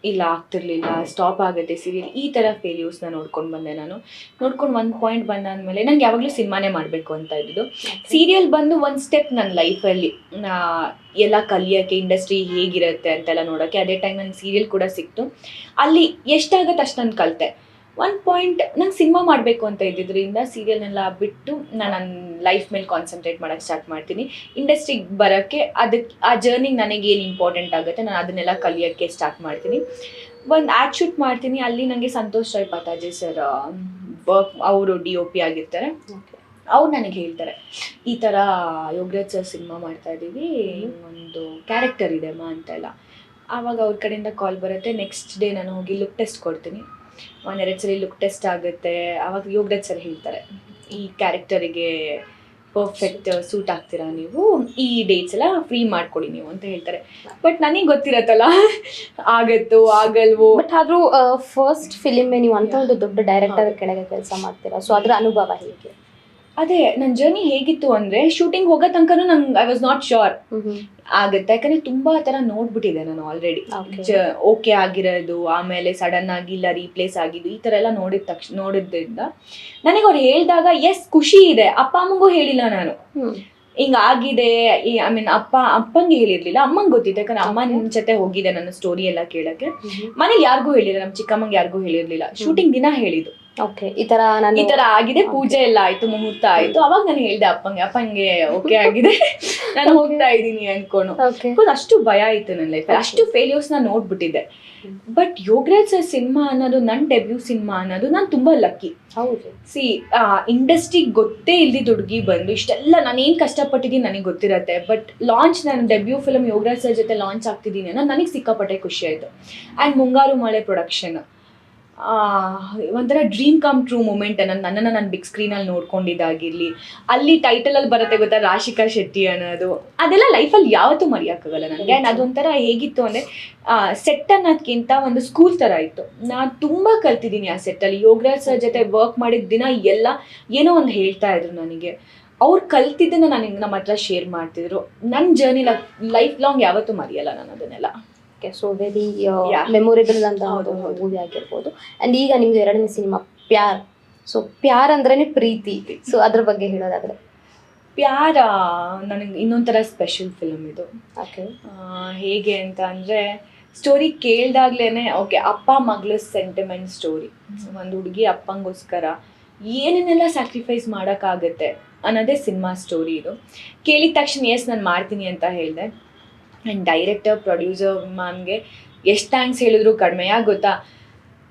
[SPEAKER 2] ಇಲ್ಲ ಆಗ್ತಿರ್ಲಿಲ್ಲ, ಸ್ಟಾಪ್ ಆಗುತ್ತೆ ಸೀರಿಯಲ್, ಈ ಥರ ಫೇಲ್ಯೂರ್ಸ್ನ ನೋಡ್ಕೊಂಡು ಬಂದೆ ನಾನು. ನೋಡ್ಕೊಂಡು ಒಂದು ಪಾಯಿಂಟ್ ಬಂದಾದ್ಮೇಲೆ ನನಗೆ ಯಾವಾಗಲೂ ಸಿನಿಮಾನೇ ಮಾಡಬೇಕು ಅಂತ ಇದ್ದಿದ್ದು. ಸೀರಿಯಲ್ ಬಂದು ಒಂದು ಸ್ಟೆಪ್ ನನ್ನ ಲೈಫಲ್ಲಿ ಎಲ್ಲ ಕಲಿಯೋಕ್ಕೆ, ಇಂಡಸ್ಟ್ರಿ ಹೇಗಿರುತ್ತೆ ಅಂತೆಲ್ಲ ನೋಡೋಕ್ಕೆ. ಅದೇ ಟೈಮ್ ನನಗೆ ಸೀರಿಯಲ್ ಕೂಡ ಸಿಕ್ತು. ಅಲ್ಲಿ ಎಷ್ಟಾಗತ್ತೆ ಅಷ್ಟು ನಾನು ಕಲಿತೆ. ಒಂದು ಪಾಯಿಂಟ್ ನಂಗೆ ಸಿನಿಮಾ ಮಾಡಬೇಕು ಅಂತ ಇದ್ದಿದ್ದರಿಂದ ಸೀರಿಯಲ್ನೆಲ್ಲ ಬಿಟ್ಟು ನಾನು ನನ್ನ ಲೈಫ್ ಮೇಲೆ ಕಾನ್ಸಂಟ್ರೇಟ್ ಮಾಡೋಕ್ಕೆ ಸ್ಟಾರ್ಟ್ ಮಾಡ್ತೀನಿ. ಇಂಡಸ್ಟ್ರಿಗೆ ಬರೋಕ್ಕೆ ಅದಕ್ಕೆ ಆ ಜರ್ನಿಗೆ ನನಗೇನು ಇಂಪಾರ್ಟೆಂಟ್ ಆಗುತ್ತೆ ನಾನು ಅದನ್ನೆಲ್ಲ ಕಲಿಯೋಕ್ಕೆ ಸ್ಟಾರ್ಟ್ ಮಾಡ್ತೀನಿ. ಒಂದು ಆ್ಯಡ್ ಶೂಟ್ ಮಾಡ್ತೀನಿ. ಅಲ್ಲಿ ನನಗೆ ಸಂತೋಷ್ ರಾಯ್ ಪತಾಜೆ ಸರ್ ಅವರು DOP ಆಗಿರ್ತಾರೆ. ಅವ್ರು ನನಗೆ ಹೇಳ್ತಾರೆ, ಈ ಥರ ಯೋಗರಾಜ್ ಸರ್ ಸಿನಿಮಾ ಮಾಡ್ತಾ ಇದ್ದೀವಿ, ಒಂದು ಕ್ಯಾರೆಕ್ಟರ್ ಇದೆ ಮಾ ಅಂತೆಲ್ಲ. ಆವಾಗ ಅವ್ರ ಕಡೆಯಿಂದ ಕಾಲ್ ಬರುತ್ತೆ. ನೆಕ್ಸ್ಟ್ ಡೇ ನಾನು ಹೋಗಿ ಲುಕ್ ಟೆಸ್ಟ್ ಕೊಡ್ತೀನಿ. 1-2 ಸಲ ಲುಕ್ ಟೆಸ್ಟ್ ಆಗುತ್ತೆ. ಆವಾಗ ಯೋಗರಾಜ್ ಸರ್ ಹೇಳ್ತಾರೆ, ಈ ಕ್ಯಾರೆಕ್ಟರಿಗೆ ಪರ್ಫೆಕ್ಟ್ ಸೂಟ್ ಆಗ್ತೀರಾ ನೀವು, ಈ ಡೇಟ್ಸ್ ಎಲ್ಲ ಫ್ರೀ ಮಾಡ್ಕೊಡಿ ನೀವು ಅಂತ ಹೇಳ್ತಾರೆ. ಬಟ್ ನನಗೆ ಗೊತ್ತಿರತ್ತಲ್ಲ ಆಗತ್ತೋ ಆಗಲ್ವೋ.
[SPEAKER 1] ಬಟ್ ಆದ್ರೂ ಫಸ್ಟ್ ಫಿಲಿಮ್ ನೀವು ಅಂತ ಒಂದು ದೊಡ್ಡ ಡೈರೆಕ್ಟರ್ ಕೆಳಗೆ ಕೆಲಸ ಮಾಡ್ತೀರಾ, ಸೊ ಅದ್ರ ಅನುಭವ ಹೇಗೆ?
[SPEAKER 2] ಅದೇ ನನ್ನ ಜರ್ನಿ ಹೇಗಿತ್ತು ಅಂದರೆ, ಶೂಟಿಂಗ್ ಹೋಗೋ ತನಕನೂ ನಂಗೆ ಐ ವಾಸ್ ನಾಟ್ ಶ್ಯೂರ್ ಆಗುತ್ತೆ, ಯಾಕಂದರೆ ತುಂಬ ಥರ ನೋಡ್ಬಿಟ್ಟಿದೆ ನಾನು ಆಲ್ರೆಡಿ. ಓಕೆ ಆಗಿರೋದು, ಆಮೇಲೆ ಸಡನ್ ಆಗಿ ಇಲ್ಲ ರೀಪ್ಲೇಸ್ ಆಗಿದ್ದು, ಈ ಥರ ಎಲ್ಲ ನೋಡಿದ್ರಿಂದ ನನಗೆ ಅವ್ರು ಹೇಳಿದಾಗ ಎಸ್ ಖುಷಿ ಇದೆ. ಅಪ್ಪ ಅಮ್ಮಂಗೂ ಹೇಳಿಲ್ಲ ನಾನು ಹಿಂಗಾಗಿದೆ, ಐ ಮೀನ್ ಅಪ್ಪಂಗೆ ಹೇಳಿರ್ಲಿಲ್ಲ, ಅಮ್ಮಂಗೆ ಗೊತ್ತಿತ್ತು, ಯಾಕಂದ್ರೆ ಅಮ್ಮನ ಜೊತೆ ಹೋಗಿದ್ದೆ ನನ್ನ ಸ್ಟೋರಿ ಎಲ್ಲ ಕೇಳಕ್ಕೆ. ಮನೇಲಿ ಯಾರಿಗೂ ಹೇಳಿಲ್ಲ, ನಮ್ಮ ಚಿಕ್ಕಮ್ಮಂಗೆ ಯಾರಿಗೂ ಹೇಳಿರ್ಲಿಲ್ಲ. ಶೂಟಿಂಗ್ ದಿನ ಹೇಳಿದ್ದು
[SPEAKER 1] ಓಕೆ ಈ ತರ
[SPEAKER 2] ಆಗಿದೆ, ಪೂಜೆ ಎಲ್ಲ ಆಯ್ತು, ಮುಹೂರ್ತ ಆಯ್ತು. ಅವಾಗ ನಾನು ಹೇಳ್ದೆ ಅಪ್ಪಂಗೆ ಓಕೆ ಆಗಿದೆ, ನಾನು ಹೋಗ್ತಾ ಇದ್ದೀನಿ ಅನ್ಕೊಂಡು. ಅಷ್ಟು ಭಯ ಆಯ್ತು ನನ್ನ ಲೈಫಲ್ಲಿ, ಅಷ್ಟು ಫೇಲ್ಯೂರ್ಸ್ ನಾನು ನೋಡ್ಬಿಟ್ಟಿದ್ದೆ. ಬಟ್ ಯೋಗರಾಜ್ ಸರ್ ಸಿನಿಮಾ ಅನ್ನೋದು ನನ್ನ ಡೆಬ್ಯೂ ಸಿನಿಮಾ ಅನ್ನೋದು ನಾನು ತುಂಬಾ ಲಕ್ಕಿ. ಸಿ ಇಂಡಸ್ಟ್ರಿಗೆ ಗೊತ್ತೇ ಇಲ್ದಿದ್ದ ಹುಡುಗಿ ಬಂದು ಇಷ್ಟೆಲ್ಲ ನಾನು ಏನು ಕಷ್ಟಪಟ್ಟಿದ್ದೀನಿ ನನಗೆ ಗೊತ್ತಿರತ್ತೆ. ಬಟ್ ಲಾಂಚ್ ನಾನು ಡೆಬ್ಯೂ ಫಿಲಮ್ ಯೋಗರಾಜ್ ಸರ್ ಜೊತೆ ಲಾಂಚ್ ಆಗ್ತಿದ್ದೀನಿ ಅನ್ನೋ ನನಗೆ ಸಿಕ್ಕಾಪಟ್ಟೆ ಖುಷಿ ಆಯಿತು. ಆ್ಯಂಡ್ ಮುಂಗಾರು ಮಳೆ ಪ್ರೊಡಕ್ಷನ್ ಒಂಥರ ಡ್ರೀಮ್ ಕಮ್ ಟ್ರೂ ಮೂಮೆಂಟ್. ನನ್ನನ್ನು ನಾನು ಬಿಗ್ ಸ್ಕ್ರೀನಲ್ಲಿ ನೋಡ್ಕೊಂಡಿದ್ದಾಗಿರಲಿ, ಅಲ್ಲಿ ಟೈಟಲಲ್ಲಿ ಬರುತ್ತೆ ಗೊತ್ತಾ ರಾಶಿಕಾ ಶೆಟ್ಟಿ ಅನ್ನೋದು, ಅದೆಲ್ಲ ಲೈಫಲ್ಲಿ ಯಾವತ್ತೂ ಮರೆಯೋಕ್ಕಾಗಲ್ಲ ನನಗೆ. ಆ್ಯಂಡ್ ಅದೊಂಥರ ಹೇಗಿತ್ತು ಅಂದರೆ, ಸೆಟ್ ಅನ್ನೋದಕ್ಕಿಂತ ಒಂದು ಸ್ಕೂಲ್ ಥರ ಇತ್ತು. ನಾನು ತುಂಬ ಕಲ್ತಿದ್ದೀನಿ ಆ ಸೆಟ್ಟಲ್ಲಿ. ಯೋಗರಾಜ್ ಸರ್ ಜೊತೆ ವರ್ಕ್ ಮಾಡಿದ ದಿನ ಎಲ್ಲ ಏನೋ ಒಂದು ಹೇಳ್ತಾ ಇದ್ರು ನನಗೆ. ಅವ್ರು ಕಲ್ತಿದ್ದನ್ನು ನನಗೆ ನಮ್ಮ ಹತ್ರ ಶೇರ್ ಮಾಡ್ತಿದ್ರು. ನನ್ನ ಜರ್ನಿ ಲೈಫ್ ಲಾಂಗ್ ಯಾವತ್ತೂ ಮರೆಯಲ್ಲ ನಾನು ಅದನ್ನೆಲ್ಲ.
[SPEAKER 1] ಸೊ ವೆರಿ ಮೆಮೊರೇಬಲ್ ಅಂತ ಒಂದು ಮೂವಿ ಆಗಿರ್ಬೋದು. ಆ್ಯಂಡ್ ಈಗ ನಿಮ್ದು 2ನೇ ಸಿನಿಮಾ ಪ್ಯಾರ್. ಸೊ ಪ್ಯಾರ್ ಅಂದ್ರೇ ಪ್ರೀತಿ, ಸೊ ಅದ್ರ ಬಗ್ಗೆ ಹೇಳೋದಾದ್ರೆ?
[SPEAKER 2] ಪ್ಯಾರ ನನಗೆ ಇನ್ನೊಂಥರ ಸ್ಪೆಷಲ್ ಫಿಲಮ್ ಇದು.
[SPEAKER 1] ಓಕೆ
[SPEAKER 2] ಹೇಗೆ ಅಂತ ಅಂದರೆ, ಸ್ಟೋರಿ ಕೇಳಿದಾಗ್ಲೇ ಓಕೆ ಅಪ್ಪ ಮಗಳ ಸೆಂಟಿಮೆಂಟ್ ಸ್ಟೋರಿ. ಒಂದು ಹುಡುಗಿ ಅಪ್ಪಂಗೋಸ್ಕರ ಏನೇನೆಲ್ಲ ಸ್ಯಾಕ್ರಿಫೈಸ್ ಮಾಡೋಕ್ಕಾಗತ್ತೆ ಅನ್ನೋದೇ ಸಿನಿಮಾ ಸ್ಟೋರಿ ಇದು. ಕೇಳಿದ ತಕ್ಷಣ ಎಸ್ ನಾನು ಮಾಡ್ತೀನಿ ಅಂತ ಹೇಳಿದೆ. ಆ್ಯಂಡ್ ಡೈರೆಕ್ಟರ್ ಪ್ರೊಡ್ಯೂಸರ್ ಮ್ಯಾಮ್ಗೆ ಎಷ್ಟು ಥ್ಯಾಂಕ್ಸ್ ಹೇಳಿದ್ರು ಕಡಿಮೆ. ಯಾಕೆ ಗೊತ್ತಾ,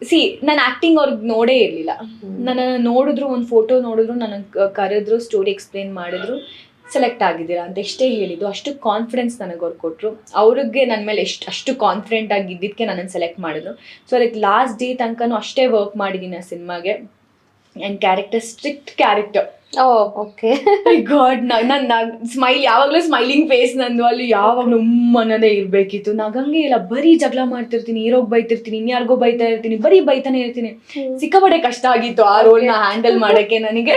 [SPEAKER 2] ಸಿ ನಾನು ಆ್ಯಕ್ಟಿಂಗ್ ಅವ್ರಿಗೆ ನೋಡೇ ಇರಲಿಲ್ಲ. ನನ್ನನ್ನು ನೋಡಿದ್ರು, ಒಂದು ಫೋಟೋ ನೋಡಿದ್ರು, ನನಗೆ ಕರೆದ್ರು, ಸ್ಟೋರಿ ಎಕ್ಸ್ಪ್ಲೇನ್ ಮಾಡಿದ್ರು, ಸೆಲೆಕ್ಟ್ ಆಗಿದ್ದೀರಾ ಅಂತ ಎಷ್ಟೇ ಹೇಳಿದ್ದು. ಅಷ್ಟು ಕಾನ್ಫಿಡೆನ್ಸ್ ನನಗೆ ಅವ್ರು ಕೊಟ್ಟರು. ಅವ್ರಿಗೆ ನನ್ನ ಮೇಲೆ ಅಷ್ಟು ಕಾನ್ಫಿಡೆಂಟ್ ಆಗಿದ್ದಕ್ಕೆ ನನ್ನನ್ನು ಸೆಲೆಕ್ಟ್ ಮಾಡಿದ್ರು. ಸೊ ಅದಕ್ಕೆ ಲಾಸ್ಟ್ ಡೇ ತನಕನೂ ಅಷ್ಟೇ ವರ್ಕ್ ಮಾಡಿದ್ದೀನಿ ಆ ಸಿನಿಮಾಗೆ. And character strict character.
[SPEAKER 1] Okay
[SPEAKER 2] god, ನನ್ನ ಸ್ಮೈಲ್ ಯಾವಾಗಲೂ ಸ್ಮೈಲಿಂಗ್ ಫೇಸ್ ನಂದು. ಅಲ್ಲಿ ಯಾವಾಗಲೂ ಅನ್ನೋದೇ ಇರಬೇಕಿತ್ತು. ನಗಂಗೆ ಇಲ್ಲ, ಬರೀ ಜಗಳ ಮಾಡ್ತಿರ್ತೀನಿ, ಹೀರೋಗೆ ಬೈತಿರ್ತೀನಿ, ಇನ್ಯಾರಿಗೋ ಬೈತಾ ಇರ್ತೀನಿ, ಬರೀ ಬೈತಾನೆ ಇರ್ತೀನಿ. ಸಿಕ್ಕಾಪಟ್ಟೆ ಕಷ್ಟ ಆಗಿತ್ತು ಆ ರೋಲ್ನ ಹ್ಯಾಂಡಲ್ ಮಾಡೋಕ್ಕೆ ನನಗೆ.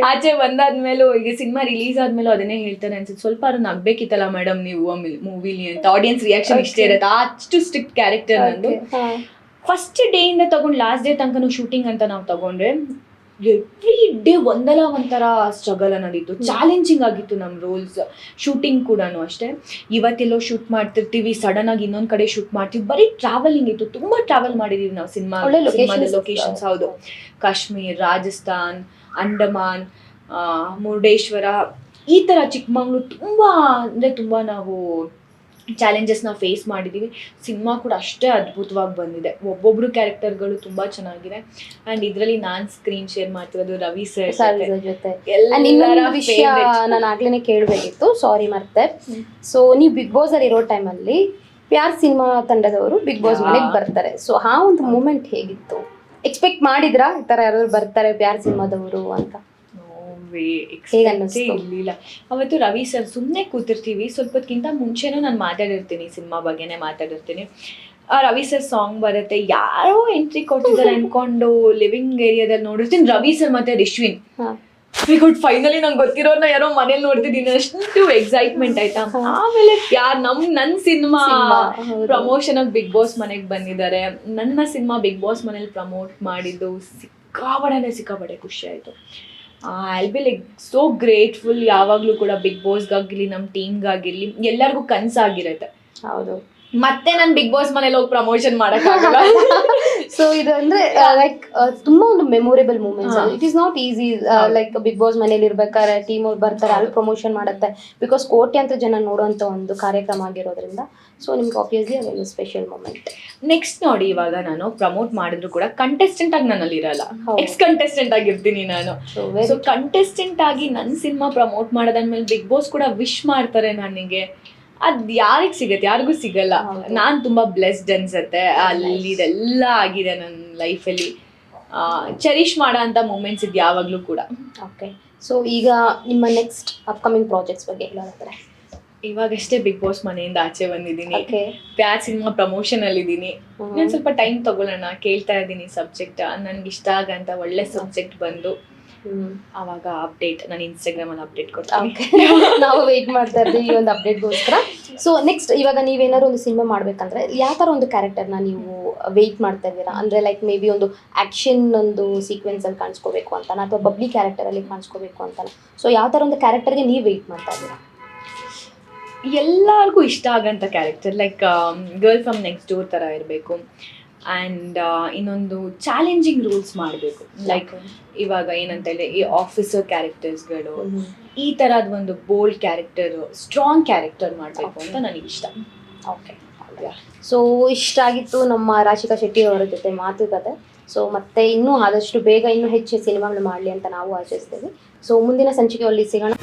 [SPEAKER 2] ಆಚೆ ಬಂದಾದ್ಮೇಲೂ, ಈಗ ಸಿನಿಮಾ ರಿಲೀಸ್ ಆದ್ಮೇಲೂ ಅದನ್ನೇ ಹೇಳ್ತಾರೆ ಅನ್ಸುತ್ತೆ, ಸ್ವಲ್ಪ ಅವ್ರನ್ನ ನಗ್ಬೇಕಿತ್ತಲ್ಲ ಮೇಡಮ್ ನೀವು ಮೂವಿಲಿ ಅಂತ. ಆಡಿಯನ್ಸ್ ರಿಯಾಕ್ಷನ್ ಇಷ್ಟೇ ಇರುತ್ತೆ. ಅಷ್ಟು ಸ್ಟ್ರಿಕ್ಟ್ ಕ್ಯಾರೆಕ್ಟರ್ ನಂದು. ಫಸ್ಟ್ ಡೇ ಇಂದ ತಗೊಂಡು ಲಾಸ್ಟ್ ಡೇ ತನಕ ಶೂಟಿಂಗ್ ಅಂತ ನಾವು ತಗೊಂಡ್ರೆ ಎವ್ರಿ ಡೇ ಒಂದಲ್ಲ ಒಂಥರ ಸ್ಟ್ರಗಲ್ ಅನ್ನೋದಿತ್ತು. ಚಾಲೆಂಜಿಂಗ್ ಆಗಿತ್ತು ನಮ್ಮ ರೋಲ್ಸ್. ಶೂಟಿಂಗ್ ಕೂಡ ಅಷ್ಟೇ. ಇವತ್ತೆಲ್ಲೋ ಶೂಟ್ ಮಾಡ್ತಿರ್ತೀವಿ, ಸಡನ್ ಆಗಿ ಇನ್ನೊಂದು ಕಡೆ ಶೂಟ್ ಮಾಡ್ತೀವಿ. ಬರೀ ಟ್ರಾವೆಲಿಂಗ್ ಇತ್ತು, ತುಂಬ ಟ್ರಾವೆಲ್ ಮಾಡಿದೀವಿ ನಾವು ಸಿನಿಮಾದ ಲೊಕೇಶನ್ಸ್. ಹೌದು, ಕಾಶ್ಮೀರ್, ರಾಜಸ್ಥಾನ್, ಅಂಡಮಾನ್, ಮುರುಡೇಶ್ವರ, ಈ ಥರ ಚಿಕ್ಕಮಂಗ್ಳೂರು, ತುಂಬ ಅಂದರೆ ತುಂಬ ನಾವು ಚಾಲೆಂಜಸ್ನ ಫೇಸ್ ಮಾಡಿದ್ದೀವಿ. ಸಿನಿಮಾ ಕೂಡ ಅಷ್ಟೇ ಅದ್ಭುತವಾಗಿ ಬಂದಿದೆ. ಒಬ್ಬೊಬ್ರು ಕ್ಯಾರೆಕ್ಟರ್ಗಳು ತುಂಬ ಚೆನ್ನಾಗಿದೆ. ಆ್ಯಂಡ್ ಇದರಲ್ಲಿ ನಾನು ಸ್ಕ್ರೀನ್ ಶೇರ್ ಮಾಡ್ತಿರೋದು ರವಿ ಸರ್
[SPEAKER 1] ಜೊತೆ. ವಿಷಯ ನಾನು ಆಗ್ಲೇ ಕೇಳಬೇಕಿತ್ತು, ಸಾರಿ ಮತ್ತೆ. ಸೊ ನೀವು ಬಿಗ್ ಬಾಸ್ ಅಲ್ಲಿ ಇರೋ ಟೈಮಲ್ಲಿ ಪ್ಯಾರ್ ಸಿನಿಮಾ ತಂಡದವರು ಬಿಗ್ ಬಾಸ್ ಮನೆಗೆ ಬರ್ತಾರೆ. ಸೊ ಆ ಒಂದು ಮೂಮೆಂಟ್ ಹೇಗಿತ್ತು? ಎಕ್ಸ್ಪೆಕ್ಟ್ ಮಾಡಿದ್ರಾ ಈ ಥರ ಯಾರಾದ್ರು ಬರ್ತಾರೆ ಪ್ಯಾರ್ ಸಿನಿಮಾದವರು ಅಂತ?
[SPEAKER 2] ಇರ್ಲಿಲ್ಲ. ಅವತ್ತು ರವಿ ಸರ್ ಸುಮ್ಮನೆ ಕೂತಿರ್ತೀವಿ, ಸ್ವಲ್ಪಕ್ಕಿಂತ ಮುಂಚೆನೂ ನಾನು ಮಾತಾಡಿರ್ತೀನಿ, ಸಿನಿಮಾ ಬಗ್ಗೆನೇ ಮಾತಾಡಿರ್ತೀನಿ. ರವಿ ಸರ್ ಸಾಂಗ್ ಬರುತ್ತೆ, ಯಾರೋ ಎಂಟ್ರಿ ಕೊಡ್ತಿದ್ದಾರೆ ಅನ್ಕೊಂಡು ಲಿವಿಂಗ್ ಏರಿಯಾದಲ್ಲಿ ನೋಡಿರ್ತೀನಿ, ರವಿ ಸರ್ ಮತ್ತೆ ರಿಶ್ವಿನ್. ಫೈನಲಿ ನಂಗೆ ಗೊತ್ತಿರೋರ್ನ ಯಾರೋ ಮನೇಲಿ ನೋಡ್ತಿದ್ದೀನಿ, ಅಷ್ಟು ಎಕ್ಸೈಟ್ಮೆಂಟ್ ಆಯ್ತಾ. ಆಮೇಲೆ ನನ್ನ ಸಿನಿಮಾ ಪ್ರಮೋಷನ್ ಬಿಗ್ ಬಾಸ್ ಮನೆಗೆ ಬಂದಿದ್ದಾರೆ. ನನ್ನ ಸಿನಿಮಾ ಬಿಗ್ ಬಾಸ್ ಮನೇಲಿ ಪ್ರಮೋಟ್ ಮಾಡಿದ್ದು ಸಿಕ್ಕಾಪಟ್ಟೆ ಖುಷಿ ಆಯ್ತು. I be like so grateful. ಯಾವಾಗಲೂ ಕೂಡ ಬಿಗ್ ಬಾಸ್ಗಾಗಿರ್ಲಿ, ನಮ್ಮ ಟೀಮ್ಗಾಗಿರ್ಲಿ, ಎಲ್ಲರಿಗೂ ಕನಸಾಗಿರುತ್ತೆ.
[SPEAKER 1] ಹೌದು,
[SPEAKER 2] ಮತ್ತೆ ನಾನು ಬಿಗ್ ಬಾಸ್ ಮನೇಲಿ ಹೋಗಿ ಪ್ರಮೋಷನ್ ಮಾಡೋಕ್ಕಾಗಲ್ಲ.
[SPEAKER 1] ಸೊ ಇದು ಅಂದ್ರೆ ಲೈಕ್ ತುಂಬಾ ಒಂದು memorable moments. It is not easy. Like Bigg Boss ಮನೇಲಿ ಇರ್ಬೇಕಾದ್ರೆ ಟೀಮ್ ಅವ್ರು ಬರ್ತಾರೆ, ಅಲ್ಲಿ ಪ್ರಮೋಷನ್ ಮಾಡುತ್ತೆ. ಬಿಕಾಸ್ ಕೋಟ್ಯಾಂತರ ಜನ ನೋಡುವಂತ ಒಂದು ಕಾರ್ಯಕ್ರಮ ಆಗಿರೋದ್ರಿಂದ ಸೊ ನಿಮ್ಗೆ ಆಬ್ವಿಯಸ್ಲಿ ಅದೊಂದು ಸ್ಪೆಷಲ್ ಮೂಮೆಂಟ್.
[SPEAKER 2] ನೆಕ್ಸ್ಟ್ ನೋಡಿ, ಇವಾಗ ನಾನು ಪ್ರಮೋಟ್ ಮಾಡಿದ್ರು ಕೂಡ ಕಂಟೆಸ್ಟೆಂಟ್ ಆಗಿ ನನ್ನಲ್ಲಿ ಇರಲ್ಲ, ಎಕ್ಸ್ ಕಂಟೆಸ್ಟೆಂಟ್ ಆಗಿರ್ತೀನಿ ನಾನು. ಸೊ ಕಂಟೆಸ್ಟೆಂಟ್ ಆಗಿ ನನ್ನ ಸಿನಿಮಾ ಪ್ರಮೋಟ್ ಮಾಡೋದಾದ್ಮೇಲೆ ಬಿಗ್ ಬಾಸ್ ಕೂಡ ವಿಶ್ ಮಾಡ್ತಾರೆ ನನಗೆ. ಅದು ಯಾರಿಗೆ ಸಿಗುತ್ತೆ? ಯಾರಿಗೂ ಸಿಗಲ್ಲ. ನಾನು ತುಂಬ ಬ್ಲೆಸ್ಡ್ ಅನ್ಸುತ್ತೆ. ಅಲ್ಲಿ ಇದೆಲ್ಲ ಆಗಿದೆ ನನ್ನ ಲೈಫಲ್ಲಿ. ಚೆರಿಷ್ ಮಾಡೋ ಅಂಥ ಮೂಮೆಂಟ್ಸ್ ಇದು ಯಾವಾಗಲೂ ಕೂಡ.
[SPEAKER 1] ಓಕೆ. ಸೊ ಈಗ ನಿಮ್ಮ ನೆಕ್ಸ್ಟ್ ಅಪ್ಕಮಿಂಗ್ ಪ್ರಾಜೆಕ್ಟ್ಸ್ ಬಗ್ಗೆ ಹೇಳೋದಾದ್ರೆ?
[SPEAKER 2] ಇವಾಗಷ್ಟೇ ಬಿಗ್ ಬಾಸ್ ಮನೆಯಿಂದ ಆಚೆ ಬಂದಿದ್ದೀನಿ.
[SPEAKER 1] ಓಕೆ.
[SPEAKER 2] ಪ್ಯಾರ್ ಸಿನಿಮಾ ಪ್ರಮೋಷನ್ ಅಲ್ಲಿ ಇದ್ದೀನಿ. ನಾನು ಸ್ವಲ್ಪ ಟೈಮ್ ತಗೊಳ್ಳೋಣ, ಕೇಳ್ತಾ ಇದ್ದೀನಿ ಸಬ್ಜೆಕ್ಟ್. ನನ್ಗೆ ಇಷ್ಟ ಆಗಂತ ಒಳ್ಳೆ ಸಬ್ಜೆಕ್ಟ್ ಬಂದು ಆವಾಗ ಅಪ್ಡೇಟ್ ನಾನು ಇನ್ಸ್ಟಾಗ್ರಾಮ್ ಅಲ್ಲಿ ಅಪ್ಡೇಟ್ ಕೊಡ್ತೀನಿ.
[SPEAKER 1] ನಾವು ವೆಯ್ಟ್ ಮಾಡ್ತಾ ಇದ್ದೀವಿ ಈ ಒಂದು ಅಪ್ಡೇಟ್ಗೋಸ್ಕರ. ಸೊ ನೆಕ್ಸ್ಟ್ ಇವಾಗ ನೀವೇನಾದ್ರು ಒಂದು ಸಿನಿಮಾ ಮಾಡ್ಬೇಕಂದ್ರೆ ಯಾವ ಥರ ಒಂದು ಕ್ಯಾರೆಕ್ಟರ್ನ ನೀವು ವೆಯ್ಟ್ ಮಾಡ್ತಾ ಇದ್ದೀರಾ? ಅಂದರೆ ಲೈಕ್ ಮೇ ಬಿ ಒಂದು ಆ್ಯಕ್ಷನ್ ಒಂದು ಸೀಕ್ವೆನ್ಸಲ್ಲಿ ಕಾಣಿಸ್ಕೋಬೇಕು ಅಂತಾನ, ಅಥವಾ ಬಬ್ಲಿ ಕ್ಯಾರೆಕ್ಟರಲ್ಲಿ ಕಾಣಿಸ್ಕೋಬೇಕು ಅಂತಾನ? ಸೊ ಯಾವ ಥರ ಒಂದು ಕ್ಯಾರೆಕ್ಟರ್ಗೆ ನೀವು ವೆಯ್ಟ್ ಮಾಡ್ತಾ ಇದ್ದೀರಾ?
[SPEAKER 2] ಎಲ್ಲರಿಗೂ ಇಷ್ಟ ಆಗಂತ character, like girl from next door ಥರ ಇರಬೇಕು. ಆ್ಯಂಡ್ ಇನ್ನೊಂದು ಚಾಲೆಂಜಿಂಗ್ ರೂಲ್ಸ್ ಮಾಡಬೇಕು. ಲೈಕ್ ಇವಾಗ ಏನಂತ ಹೇಳಿದ್ರೆ ಈ ಆಫೀಸರ್ ಕ್ಯಾರೆಕ್ಟರ್ಸ್ಗಳು, ಈ ಥರದ ಒಂದು ಬೋಲ್ಡ್ ಕ್ಯಾರೆಕ್ಟರ್, ಸ್ಟ್ರಾಂಗ್ ಕ್ಯಾರೆಕ್ಟರ್ ಮಾಡಬೇಕು ಅಂತ ನನಗೆ ಇಷ್ಟ.
[SPEAKER 1] ಓಕೆ. ಸೊ ಇಷ್ಟ ಆಗಿತ್ತು ನಮ್ಮ ರಾಶಿಕಾ ಶೆಟ್ಟಿ ಅವರ ಜೊತೆ ಮಾತುಕತೆ. ಸೊ ಮತ್ತೆ ಇನ್ನೂ ಆದಷ್ಟು ಬೇಗ ಇನ್ನೂ ಹೆಚ್ಚು ಸಿನಿಮಾಗಳು ಮಾಡಲಿ ಅಂತ ನಾವು ಆಶಿಸ್ತೀವಿ. ಸೊ ಮುಂದಿನ ಸಂಚಿಕೆಯಲ್ಲಿ ಸಿಗೋಣ.